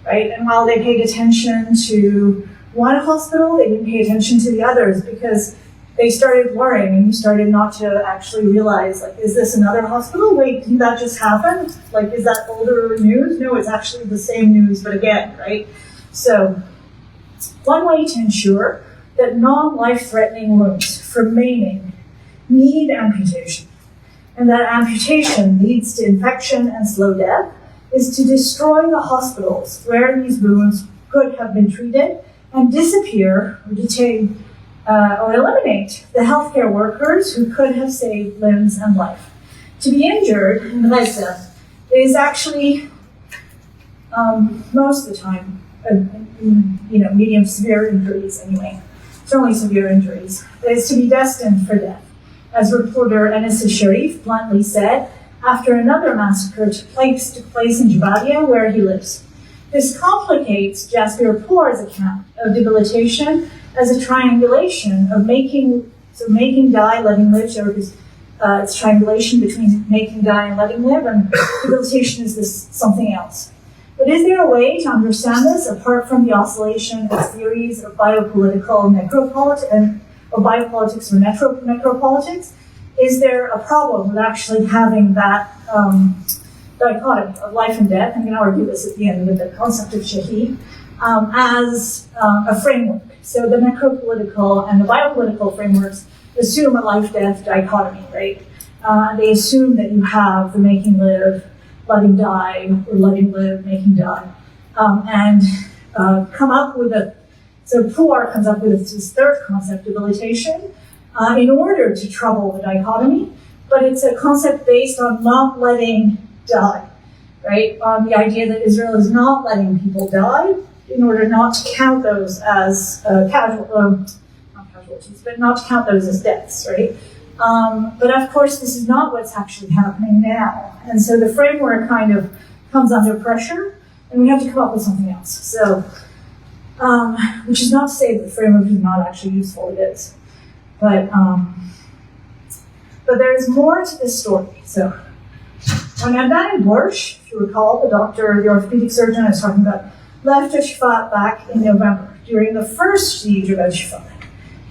right? And while they paid attention to one hospital, they didn't pay attention to the others because they started worrying and you started not to actually realize, like, is this another hospital? Wait, didn't that just happen? Like, is that older news? No, it's actually the same news, but again, right? So one way to ensure that non-life-threatening wounds from maiming need amputation, and that amputation leads to infection and slow death, is to destroy the hospitals where these wounds could have been treated and disappear or detain or eliminate the healthcare workers who could have saved limbs and life. To be injured in Gaza is actually most of the time, medium severe injuries anyway, certainly severe injuries, is to be destined for death. As reporter Anas Sharif bluntly said, after another massacre took place in Jabalia, where he lives. This complicates Jasbir Pour's account of debilitation as a triangulation of making die, letting live. So it's triangulation between making die and letting live, and debilitation is this something else. But is there a way to understand this apart from the oscillation of theories of biopolitical necropolitics and of biopolitics or necropolitics? Is there a problem with actually having that dichotomy of life and death? I'm going to argue this at the end with the concept of shaheed as a framework. So the necropolitical and the biopolitical frameworks assume a life-death dichotomy, right? They assume that you have the making live, letting die, or letting live, making die, and come up with so Pour comes up with this third concept, debilitation, in order to trouble the dichotomy, but it's a concept based on not letting die, right? On the idea that Israel is not letting people die in order not to count those as not casualties, but not to count those as deaths, right? But of course, this is not what's actually happening now. And so the framework kind of comes under pressure, and we have to come up with something else. So, which is not to say that the framework is not actually useful, it is. But there's more to this story. So when Adnan Borsch, if you recall, the orthopedic surgeon I was talking about, left Al-Shifa back in November during the first siege of Al-Shifa,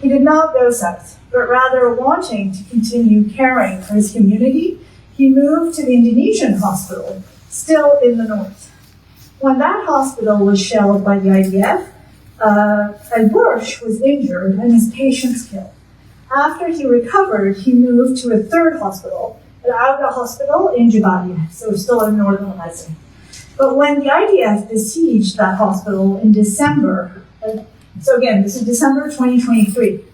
he did not go south, but rather wanting to continue caring for his community, he moved to the Indonesian hospital, still in the north. When that hospital was shelled by the IDF, Al-Borsch was injured and his patients killed. After he recovered, he moved to a third hospital, Al-Auda Hospital in Jabalia, so still in northern Gaza. But when the IDF besieged that hospital in December, so again, this is December 2023,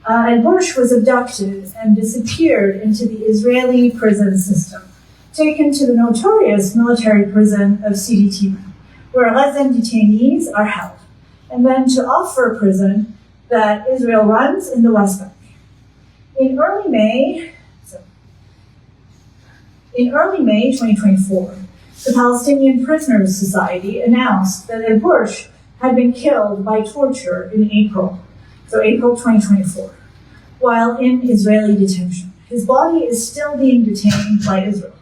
Al-Borsch was abducted and disappeared into the Israeli prison system, taken to the notorious military prison of Sidi Tima, where Gazan detainees are held, and then to Al-Fur prison that Israel runs in the West Bank. In early May 2024, the Palestinian Prisoners Society announced that Al-Borsch had been killed by torture in April 2024, while in Israeli detention. His body is still being detained by Israel.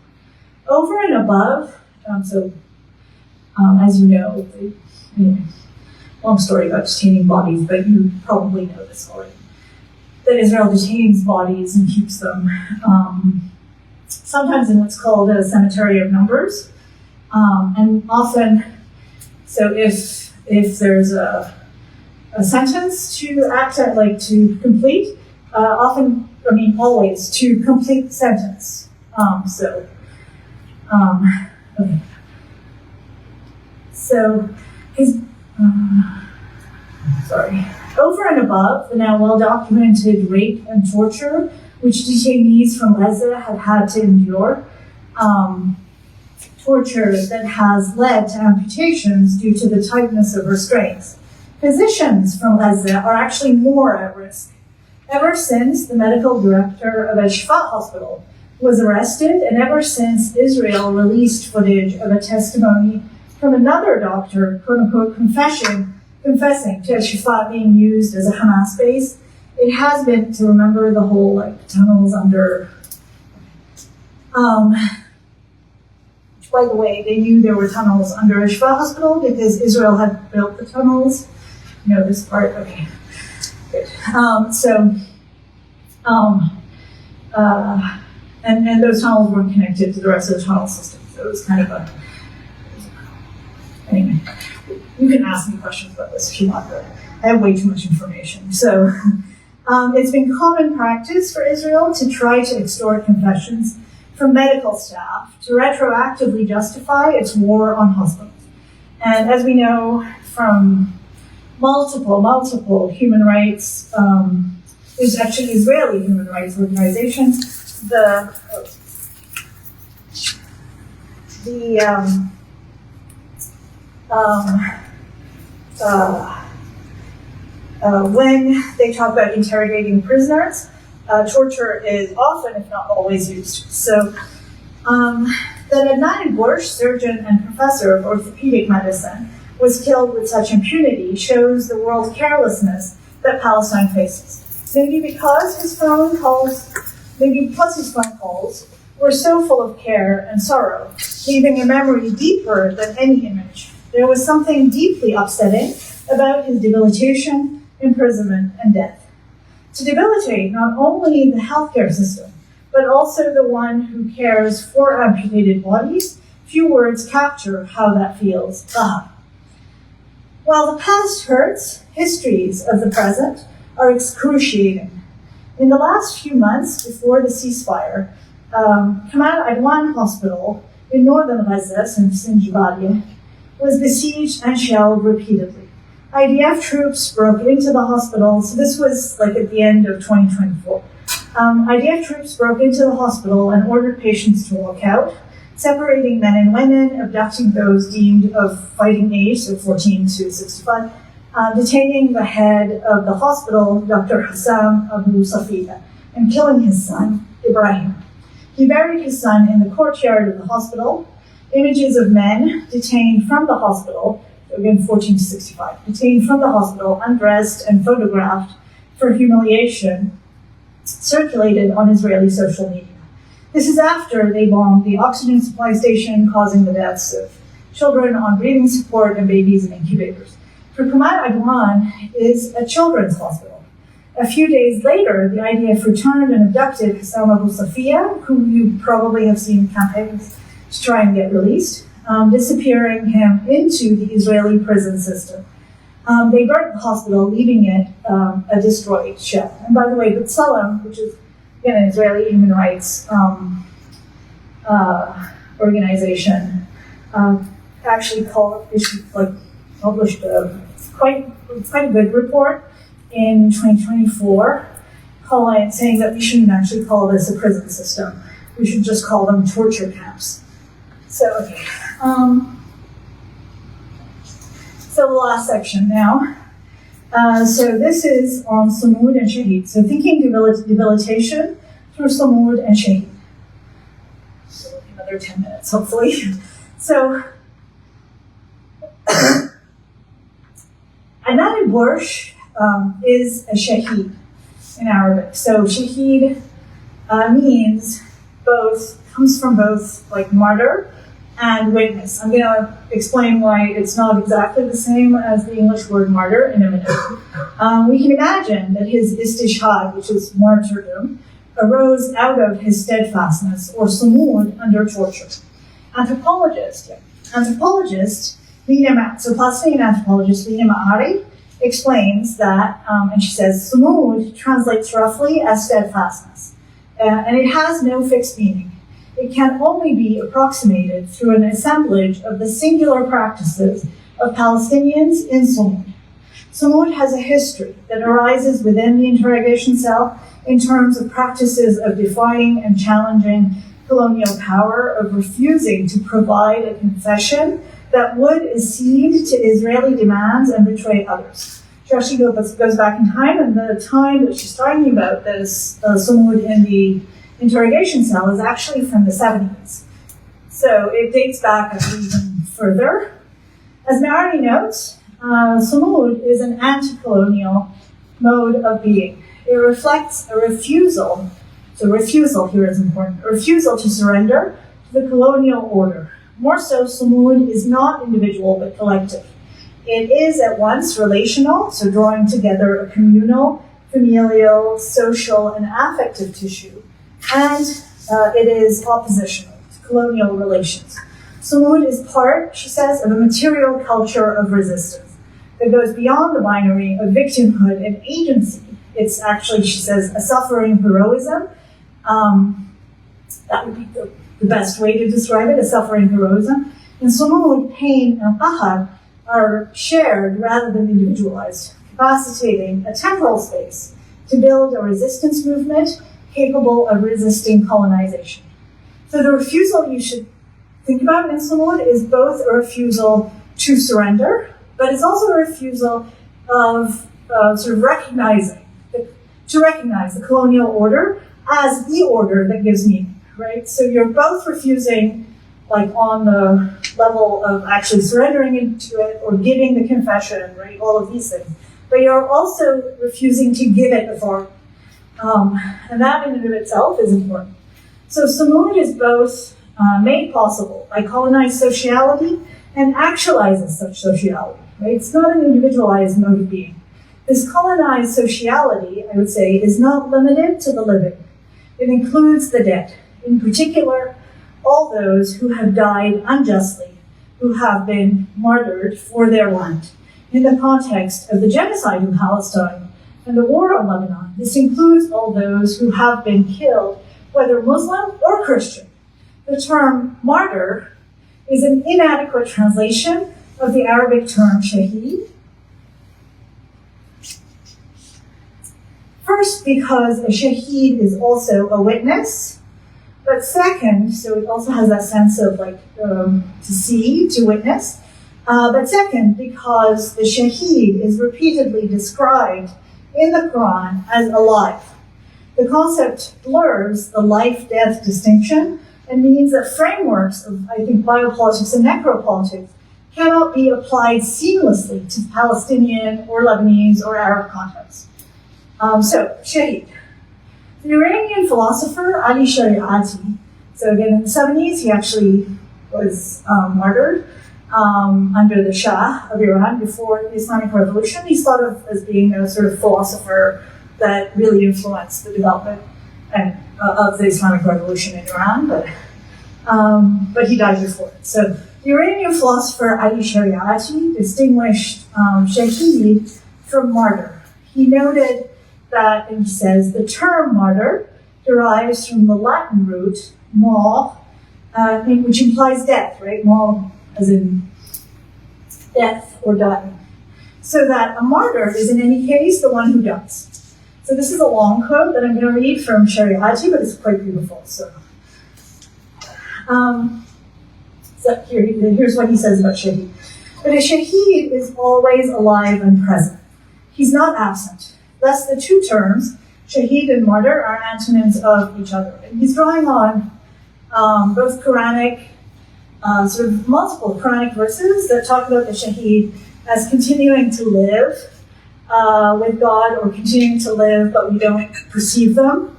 Over and above, as you know, anyway, long story about detaining bodies, but you probably know this already, that Israel detains bodies and keeps them sometimes in what's called a cemetery of numbers, and often, so if there's a a sentence to to complete. Always to complete the sentence. Okay. So, over and above the now well-documented rape and torture which detainees from Gaza have had to endure, torture that has led to amputations due to the tightness of restraints, physicians from Gaza are actually more at risk. Ever since the medical director of Al-Shifa hospital was arrested, and ever since Israel released footage of a testimony from another doctor, quote-unquote, confessing to Al-Shifa being used as a Hamas base, it has been to remember the whole tunnels under. By the way, they knew there were tunnels under Al-Shifa hospital because Israel had built the tunnels. You know this part? Okay, good. And those tunnels weren't connected to the rest of the tunnel system, so it was kind of anyway. You can ask me questions about this if you want, but I have way too much information. So it's been common practice for Israel to try to extort confessions from medical staff to retroactively justify its war on hospitals. And as we know from multiple human rights, there's actually Israeli human rights organizations, when they talk about interrogating prisoners, torture is often, if not always, used. So, that Adnan Borsh, surgeon and professor of orthopedic medicine, was killed with such impunity shows the world's carelessness that Palestine faces. Maybe because his phone calls were so full of care and sorrow, leaving a memory deeper than any image. There was something deeply upsetting about his debilitation, imprisonment, and death. To debilitate not only the healthcare system, but also the one who cares for amputated bodies, few words capture how that feels. While the past hurts, histories of the present are excruciating. In the last few months before the ceasefire, Kamal Adwan Hospital in northern Gaza, Sinjabadia, was besieged and shelled repeatedly. IDF troops broke into the hospital, so this was at the end of 2024. IDF troops broke into the hospital and ordered patients to walk out, separating men and women, abducting those deemed of fighting age, so 14 to 65, detaining the head of the hospital, Dr. Hassam Abu Safiya, and killing his son, Ibrahim. He buried his son in the courtyard of the hospital. Images of men detained from the hospital, again 14 to 65, detained from the hospital, undressed and photographed for humiliation, circulated on Israeli social media. This is after they bombed the oxygen supply station, causing the deaths of children on breathing support and babies in incubators. For Kamal Adwan is a children's hospital. A few days later, the IDF returned and abducted Hassam Abu Safiya, who you probably have seen campaigns to try and get released, disappearing him into the Israeli prison system. They burnt the hospital, leaving it a destroyed shell. And by the way, B'Tselem, which is again an Israeli human rights organization, actually published quite a good report in 2024, saying that we shouldn't actually call this a prison system. We should just call them torture camps. So, okay. So the last section now. So this is on sumud and shaheed. So thinking debilitation through sumud and shaheed. So another 10 minutes, hopefully. So, Adnan Borsh is a shaheed in Arabic. So shaheed comes from both martyr and witness. I'm going to explain why it's not exactly the same as the English word martyr in a minute. We can imagine that his istishhad, which is martyrdom, arose out of his steadfastness or sumud under torture. Anthropologist Lina Palestinian anthropologist Lina Ma'ari explains that, and she says, sumud translates roughly as steadfastness, and it has no fixed meaning. It can only be approximated through an assemblage of the singular practices of Palestinians in sumud. Sumud has a history that arises within the interrogation cell in terms of practices of defying and challenging colonial power, of refusing to provide a confession that would accede to Israeli demands and betray others. She actually goes back in time, and the time that she's talking about this sumud in the interrogation cell is actually from the 70s. So it dates back even further. As Mary notes, sumud is an anticolonial mode of being. It reflects a refusal, so refusal here is important, a refusal to surrender to the colonial order. More so, sumud is not individual but collective. It is at once relational, so drawing together a communal, familial, social, and affective tissue, and it is oppositional to colonial relations. Sumud is part, she says, of a material culture of resistance that goes beyond the binary of victimhood and agency. It's actually, she says, a suffering heroism. That would be the best way to describe it, a suffering heroism. In sumud, pain and qahr are shared rather than individualized, capacitating a temporal space to build a resistance movement capable of resisting colonization. So the refusal you should think about in sumud is both a refusal to surrender, but it's also a refusal of sort of recognize the colonial order as the order that gives meaning, right? So you're both refusing, like on the level of actually surrendering into it or giving the confession, right? All of these things. But you're also refusing to give it authority. And that in and of itself is important. So sumud is both made possible by colonized sociality and actualizes such sociality, right? It's not an individualized mode of being. This colonized sociality, I would say, is not limited to the living. It includes the dead, in particular, all those who have died unjustly, who have been martyred for their land. In the context of the genocide in Palestine and the war on Lebanon, this includes all those who have been killed, whether Muslim or Christian. The term martyr is an inadequate translation of the Arabic term shaheed. First, because a shaheed is also a witness, but second, so it also has that sense of like to see, to witness. But second, because the shaheed is repeatedly described in the Quran as alive. The concept blurs the life-death distinction and means that frameworks of, I think, biopolitics and necropolitics cannot be applied seamlessly to Palestinian or Lebanese or Arab contexts. So, shaheed. The Iranian philosopher Ali Shariati, so again in the 70s, he actually was martyred under the Shah of Iran before the Islamic Revolution. He's thought of as being a sort of philosopher that really influenced the development of the Islamic Revolution in Iran, but he died before it. So the Iranian philosopher Ali Shariati distinguished shaheed from martyr. He noted that, and he says, the term martyr derives from the Latin root mal, which implies death, right? Mal as in death or dying. So that a martyr is in any case the one who dies. So this is a long quote that I'm going to read from Shariati, but it's quite beautiful. So here's what he says about shaheed. But a shaheed is always alive and present. He's not absent. Thus, the two terms, shaheed and martyr, are antonyms of each other. And he's drawing on both Quranic, sort of multiple Quranic verses that talk about the shaheed as continuing to live with God, or continuing to live but we don't perceive them,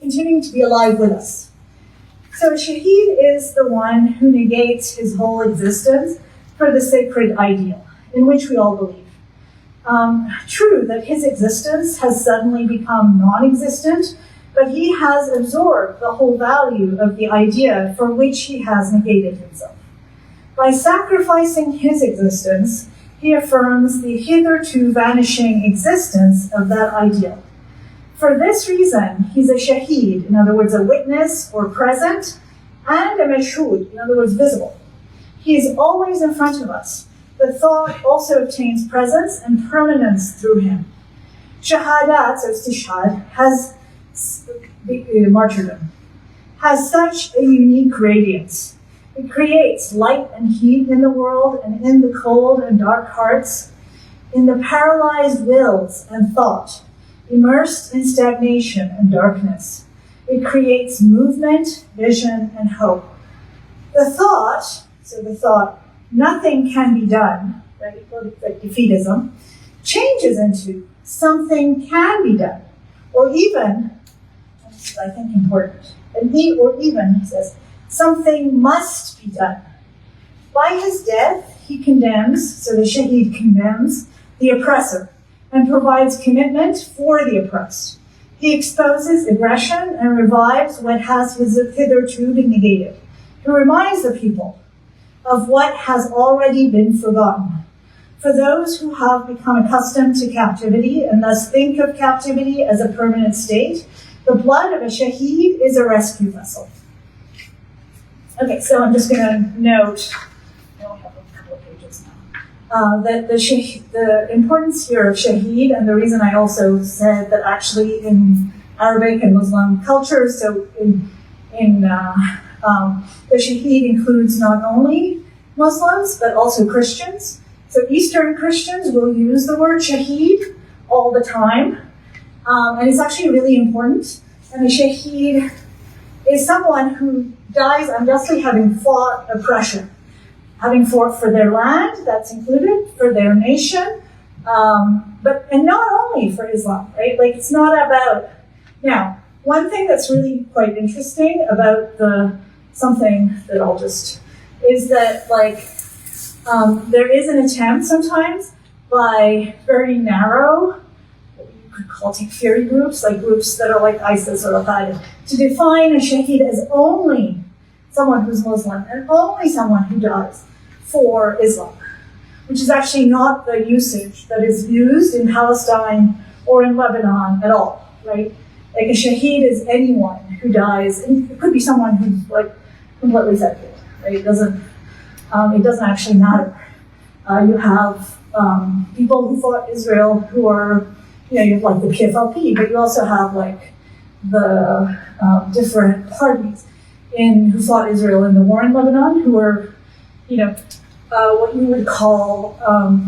continuing to be alive with us. So a shaheed is the one who negates his whole existence for the sacred ideal, in which we all believe. True that his existence has suddenly become non-existent, but he has absorbed the whole value of the idea for which he has negated himself. By sacrificing his existence, he affirms the hitherto vanishing existence of that ideal. For this reason, he's a shaheed, in other words, a witness or present, and a mashhud, in other words, visible. He is always in front of us. The thought also obtains presence and permanence through him. Shahadat, so istishhad, has martyrdom, has such a unique radiance. It creates light and heat in the world and in the cold and dark hearts, in the paralyzed wills and thought, immersed in stagnation and darkness. It creates movement, vision, and hope. The thought, nothing can be done, right, like defeatism, changes into something can be done, or even, this is I think important, or even, he says, something must be done. By his death, he condemns, so the shaheed condemns, the oppressor and provides commitment for the oppressed. He exposes aggression and revives what has hitherto been negated. He reminds the people of what has already been forgotten. For those who have become accustomed to captivity and thus think of captivity as a permanent state, the blood of a shaheed is a rescue vessel. Okay, so I'm just going to note, I only have a couple of pages now, that the importance here of shaheed, and the reason I also said that actually in Arabic and Muslim cultures, so the shaheed includes not only Muslims, but also Christians. So Eastern Christians will use the word shaheed all the time, and it's actually really important. And the shaheed is someone who dies unjustly having fought oppression, having fought for their land, that's included, for their nation, and not only for Islam, right? Like, it's not about, now, one thing that's really quite interesting about something that I'll just, is that, like, there is an attempt sometimes by very narrow, what you could call takfiri groups, like groups that are like ISIS or Al-Qaeda, to define a shaheed as only someone who's Muslim and only someone who dies for Islam, which is actually not the usage that is used in Palestine or in Lebanon at all, right? Like a shaheed is anyone who dies, and it could be someone who's like completely secular, right? It doesn't actually matter. You have people who fought Israel who are, you have like the PFLP, but you also have like the different parties who fought Israel in the war in Lebanon, who were, what you would call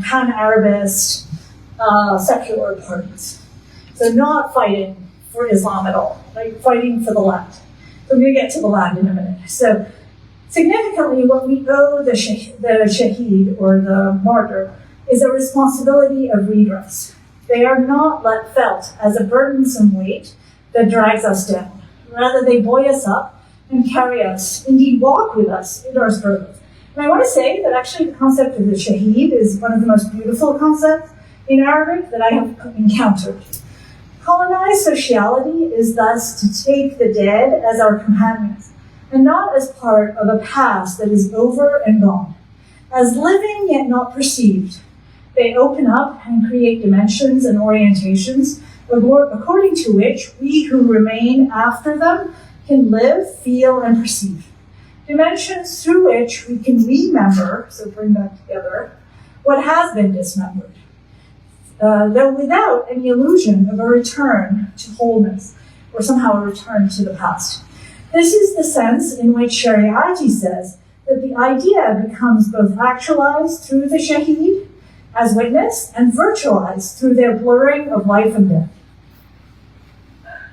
pan-Arabist secular parties. So not fighting for Islam at all, like fighting for the land. So I'm going to get to the land in a minute. So significantly, what we owe the shaheed or the martyr is a responsibility of redress. They are not felt as a burdensome weight that drags us down. Rather, they buoy us up and carry us, indeed walk with us in our struggles. And I want to say that actually the concept of the shaheed is one of the most beautiful concepts in Arabic that I have encountered. Colonized sociality is thus to take the dead as our companions, and not as part of a past that is over and gone. As living yet not perceived, they open up and create dimensions and orientations according to which we who remain after them can live, feel, and perceive. Dimensions through which we can remember, so bring back together, what has been dismembered, though without any illusion of a return to wholeness, or somehow a return to the past. This is the sense in which Shariati says that the idea becomes both actualized through the shaheed as witness and virtualized through their blurring of life and death.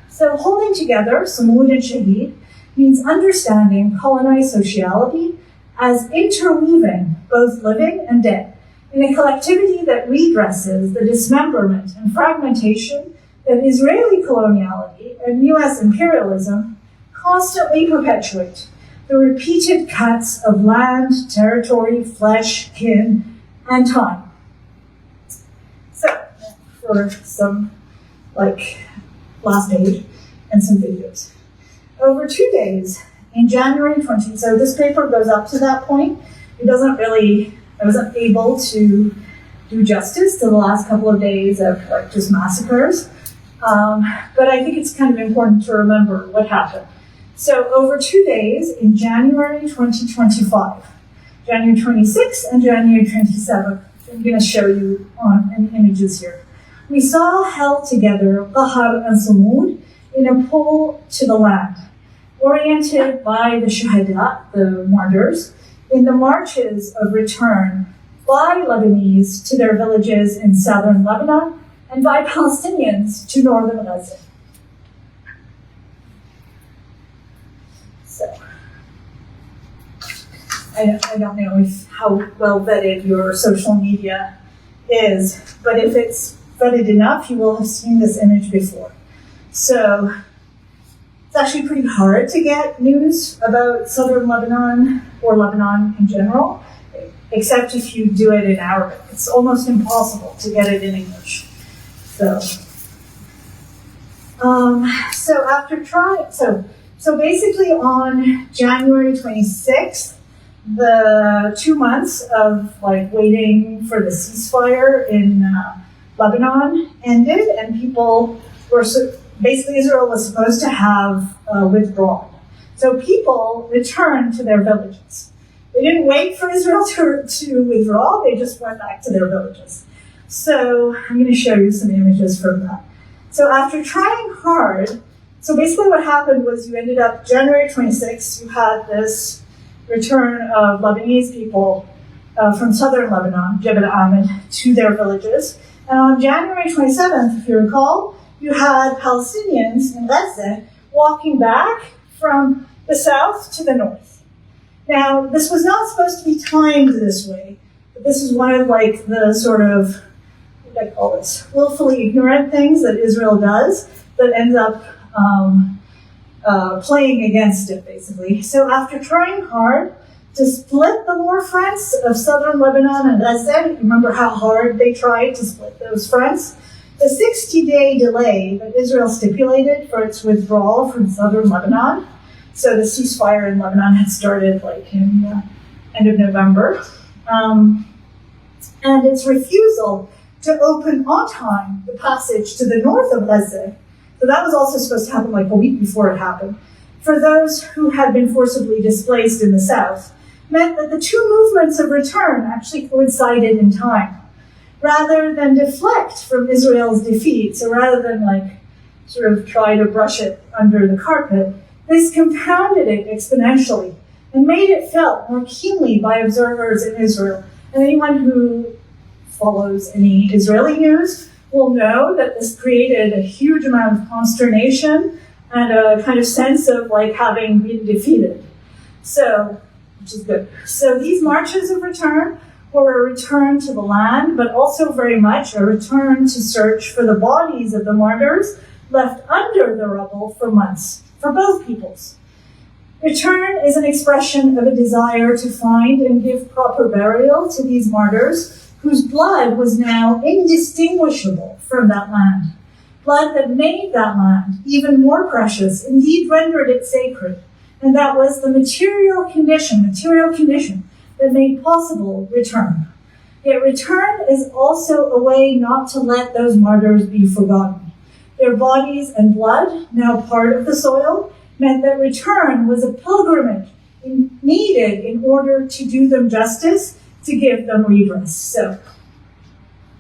So holding together sumud and shaheed means understanding colonized sociality as interweaving both living and dead in a collectivity that redresses the dismemberment and fragmentation that Israeli coloniality and US imperialism constantly perpetuate, the repeated cuts of land, territory, flesh, kin, and time. So, for some, last page and some videos. Over 2 days, in January 20, so this paper goes up to that point. I wasn't able to do justice to the last couple of days of like just massacres. But I think it's kind of important to remember what happened. So over 2 days in January 2025, January 26th and January 27th, I'm going to show you on images here. We saw held together qahr and sumud in a pull to the land, oriented by the shaheed, the martyrs, in the marches of return by Lebanese to their villages in southern Lebanon and by Palestinians to northern Gaza. So, I don't know how well vetted your social media is, but if it's vetted enough, you will have seen this image before. So, it's actually pretty hard to get news about southern Lebanon or Lebanon in general, except if you do it in Arabic. It's almost impossible to get it in English. So basically on January 26th, the 2 months of like waiting for the ceasefire in Lebanon ended, and people were basically Israel was supposed to have withdrawn. So people returned to their villages. They didn't wait for Israel to withdraw, they just went back to their villages. So I'm going to show you some images from that. So after trying hard, so basically what happened was you ended up, January 26th, you had this return of Lebanese people from southern Lebanon, Jebel Ahmed, to their villages. And on January 27th, if you recall, you had Palestinians in Gaza walking back from the south to the north. Now, this was not supposed to be timed this way, but this is one of like the sort of, what do I call this, willfully ignorant things that Israel does that ends up playing against it, basically. So after trying hard to split the war fronts of southern Lebanon and Gaza, remember how hard they tried to split those fronts? The 60-day delay that Israel stipulated for its withdrawal from southern Lebanon, so the ceasefire in Lebanon had started like in the end of November, and its refusal to open on time the passage to the north of Gaza. So that was also supposed to happen like a week before it happened. For those who had been forcibly displaced in the south, meant that the two movements of return actually coincided in time. Rather than deflect from Israel's defeat, so rather than like sort of try to brush it under the carpet, this compounded it exponentially and made it felt more keenly by observers in Israel. And anyone who follows any Israeli news will know that this created a huge amount of consternation and a kind of sense of like having been defeated. So, which is good. So these marches of return were a return to the land, but also very much a return to search for the bodies of the martyrs left under the rubble for months, for both peoples. Return is an expression of a desire to find and give proper burial to these martyrs whose blood was now indistinguishable from that land. Blood that made that land even more precious, indeed rendered it sacred. And that was the material condition that made possible return. Yet return is also a way not to let those martyrs be forgotten. Their bodies and blood, now part of the soil, meant that return was a pilgrimage needed in order to do them justice, to give them redress. So,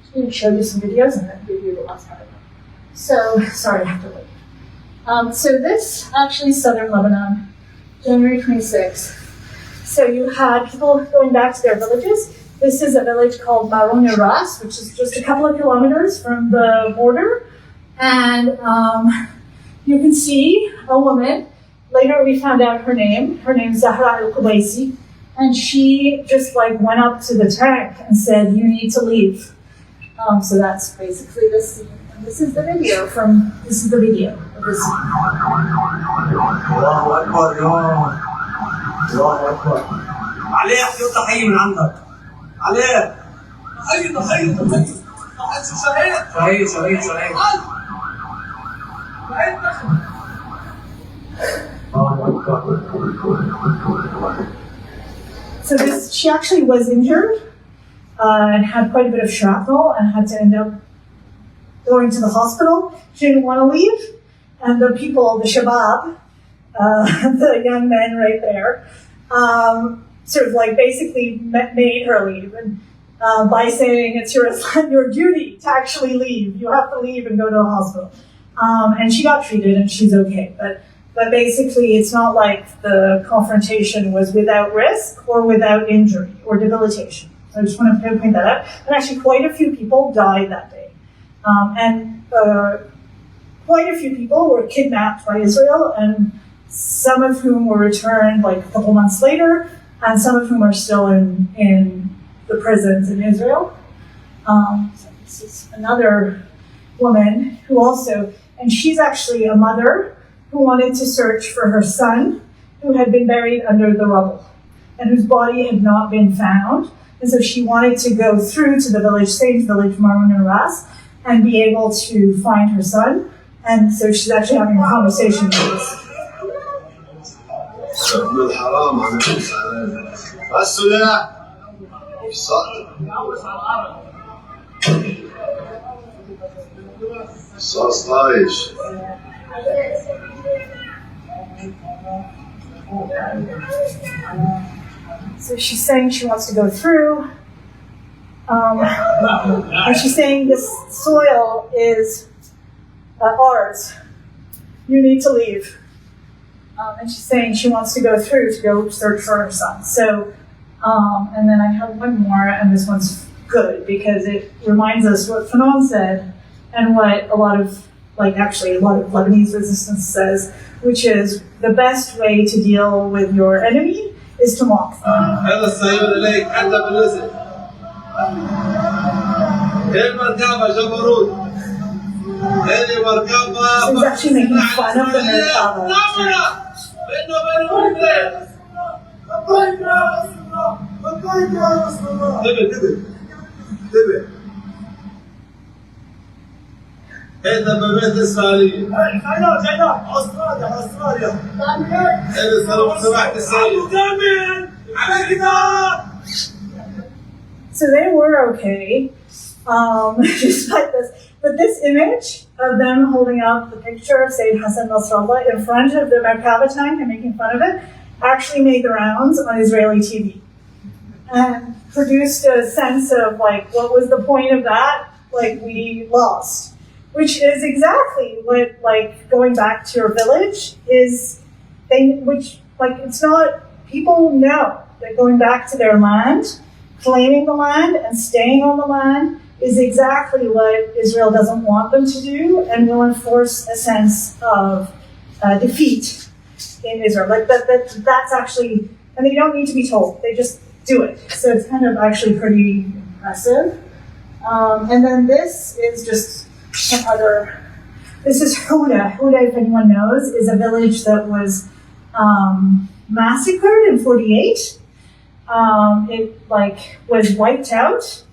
I'm going to show you some videos and then give you the last part. So, sorry, I have to wait. So this actually is southern Lebanon, January 26th. So you had people going back to their villages. This is a village called Maron Ras, which is just a couple of kilometers from the border. And you can see a woman. Later we found out her name. Her name is Zahra al-Qubaisi. And she just like went up to the tank and said, "You need to leave." So that's basically the scene. And this is the video of this scene. الله أكبر. عليه احتياط تحية من عندك. عليه. تحية. شهيد. So she actually was injured, and had quite a bit of shrapnel and had to end up going to the hospital. She didn't want to leave. And the people, the shabab, the young men right there, sort of like basically made her leave. And by saying it's your duty to actually leave. You have to leave and go to a hospital. And she got treated and she's okay. But basically it's not like the confrontation was without risk or without injury or debilitation. So I just want to point that out. And actually quite a few people died that day. And quite a few people were kidnapped by Israel, and some of whom were returned like a couple months later, and some of whom are still in the prisons in Israel. So this is another woman who also, and she's actually a mother who wanted to search for her son who had been buried under the rubble and whose body had not been found. And so she wanted to go through to the village, same village, Marwan and Ras, and be able to find her son. And so she's actually having a conversation with us. So she's saying she wants to go through, and she's saying this soil is ours. You need to leave. And she's saying she wants to go through to go search for her son. So, and then I have one more, and this one's good because it reminds us what Fanon said and what a lot of Lebanese resistance says, which is the best way to deal with your enemy is to mock them. So he's actually making fun of the Merkava. هذا ببيت إسرائيلية. أستراليا. هذا سمعت السيد. So they were okay, despite this. But this image of them holding up the picture of Sayyid Hassan Nasrallah in front of the Merkava tank and making fun of it actually made the rounds on Israeli TV and produced a sense of like, what was the point of that? Like, we lost. Which is exactly what, like, going back to your village is, it's not, people know that going back to their land, claiming the land and staying on the land is exactly what Israel doesn't want them to do and will enforce a sense of defeat in Israel. Like, that's actually, and they don't need to be told, they just do it. So it's kind of actually pretty impressive. And then this is just some other, this is Huda. Huda, if anyone knows, is a village that was massacred in 48. It was wiped out.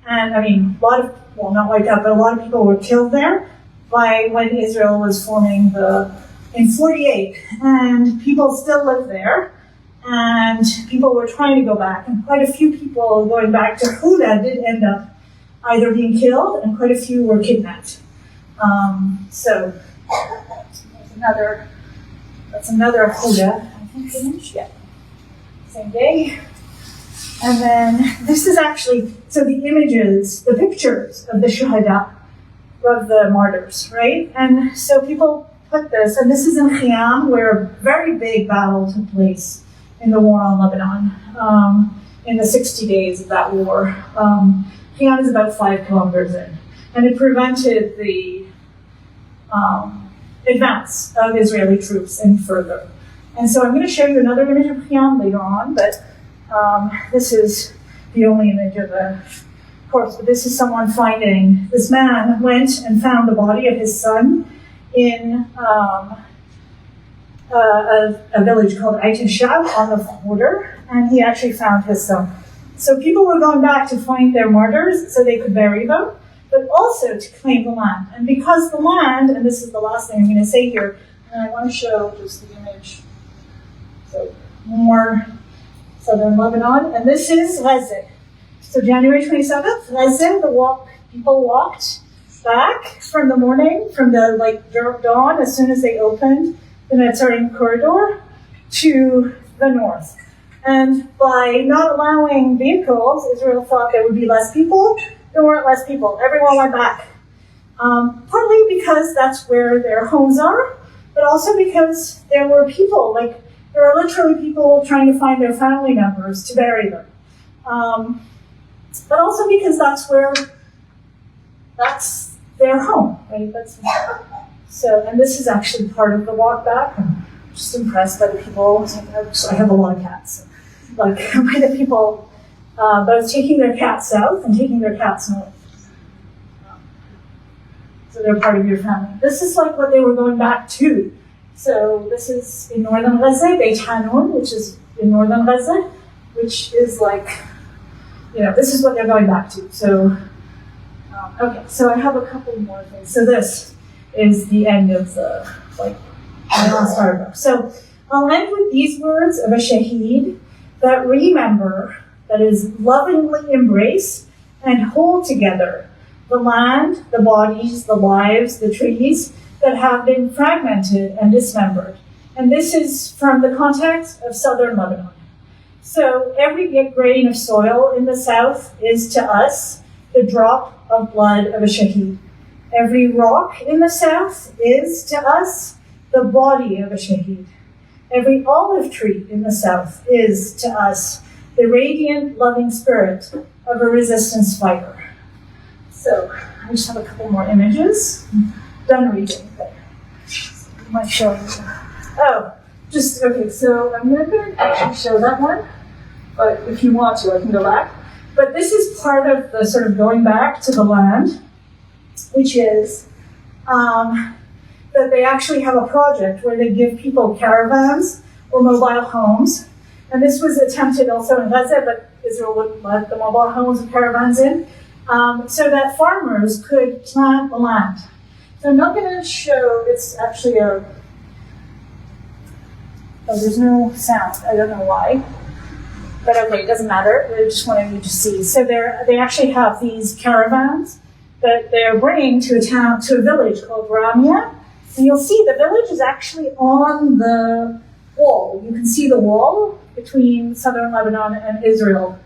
And I mean, not wiped out, but a lot of people were killed there by when Israel was forming in 48. And people still live there. And people were trying to go back. And quite a few people going back to Huda did end up either being killed, and quite a few were kidnapped. So that's another Huda, I think finished, yeah. Same day. And then this is actually, so the images, the pictures of the shuhada, of the martyrs, right? And so people put this, and this is in Khiyam, where a very big battle took place in the war on Lebanon, in the 60 days of that war. Khiyam is about 5 kilometers in, and it prevented the advance of Israeli troops any further. And so I'm going to show you another image of Khiyam later on, but this is the only image of a corpse. But this is someone this man went and found the body of his son in a village called Aitashab on the border, and he actually found his son. So people were going back to find their martyrs so they could bury them, but also to claim the land. And because the land, and this is the last thing I'm going to say here, and I want to show just the image. So more southern Lebanon, and this is Gaza. So January 27th, Gaza, people walked back from the morning, from the dawn, as soon as they opened the Netzarim corridor, to the north. And by not allowing vehicles, Israel thought there would be less people. There weren't less people. Everyone went back. Partly because that's where their homes are, but also because there were people, there are literally people trying to find their family members to bury them. But also because that's their home, right? And this is actually part of the walk back. I'm just impressed by the people. I have a lot of cats. By the people, both taking their cats south and taking their cats north. So they're part of your family. This is what they were going back to. So this is in northern Gaza, Beit Hanun, which is in northern Gaza, which is this is what they're going back to. So, okay, so I have a couple more things. So this is the end of the, my last paragraph. So I'll end with these words of a shaheed that remember, that is lovingly embrace and hold together the land, the bodies, the lives, the trees that have been fragmented and dismembered. And this is from the context of southern Lebanon. So every grain of soil in the south is to us the drop of blood of a shaheed. Every rock in the south is to us the body of a shaheed. Every olive tree in the south is to us the radiant, loving spirit of a resistance fighter. So I just have a couple more images. I'm done reading, but I might show you. Okay, so I'm going to actually show that one, but if you want to, I can go back. But this is part of the sort of going back to the land, which is that they actually have a project where they give people caravans or mobile homes. And this was attempted also in Gaza, but Israel wouldn't let the mobile homes and caravans in, so that farmers could plant the land. So I'm not going to show, it's actually there's no sound, I don't know why. But okay, it doesn't matter, I just wanted you to see. So they actually have these caravans that they're bringing to a village called Ramia. And you'll see the village is actually on the wall. You can see the wall between southern Lebanon and Israel,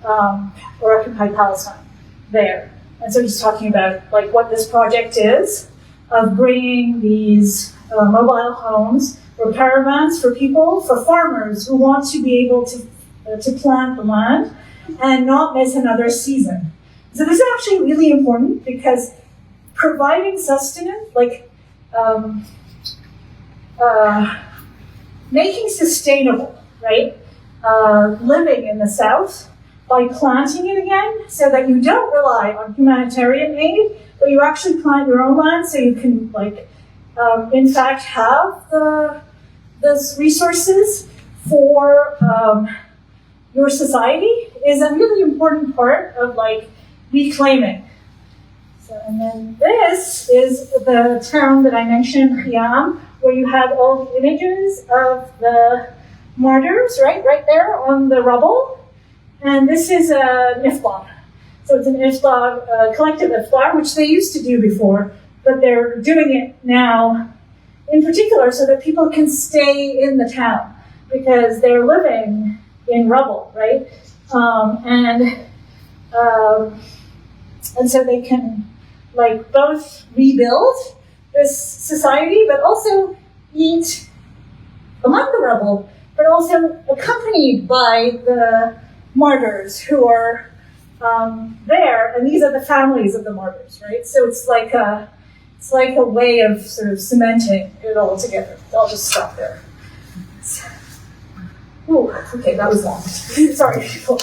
or occupied Palestine, there. And so he's talking about what this project is, of bringing these mobile homes or caravans for people, for farmers who want to be able to plant the land and not miss another season. So this is actually really important because providing sustenance, making sustainable, right, living in the South by planting it again so that you don't rely on humanitarian aid, but you actually plant your own land so you can, in fact, have those resources for your society is a really important part of, reclaiming. So, and then this is the town that I mentioned, Khiam, where you have all the images of the martyrs, right there on the rubble. And this is an iftar. So it's an iftar, collective iftar, which they used to do before, but they're doing it now in particular so that people can stay in the town because they're living in rubble, right? And so they can both rebuild this society, but also eat among the rubble, but also accompanied by the martyrs who are there, and these are the families of the martyrs, right? So it's like a way of sort of cementing it all together. I'll just stop there. Ooh, okay, that was long. Sorry, people.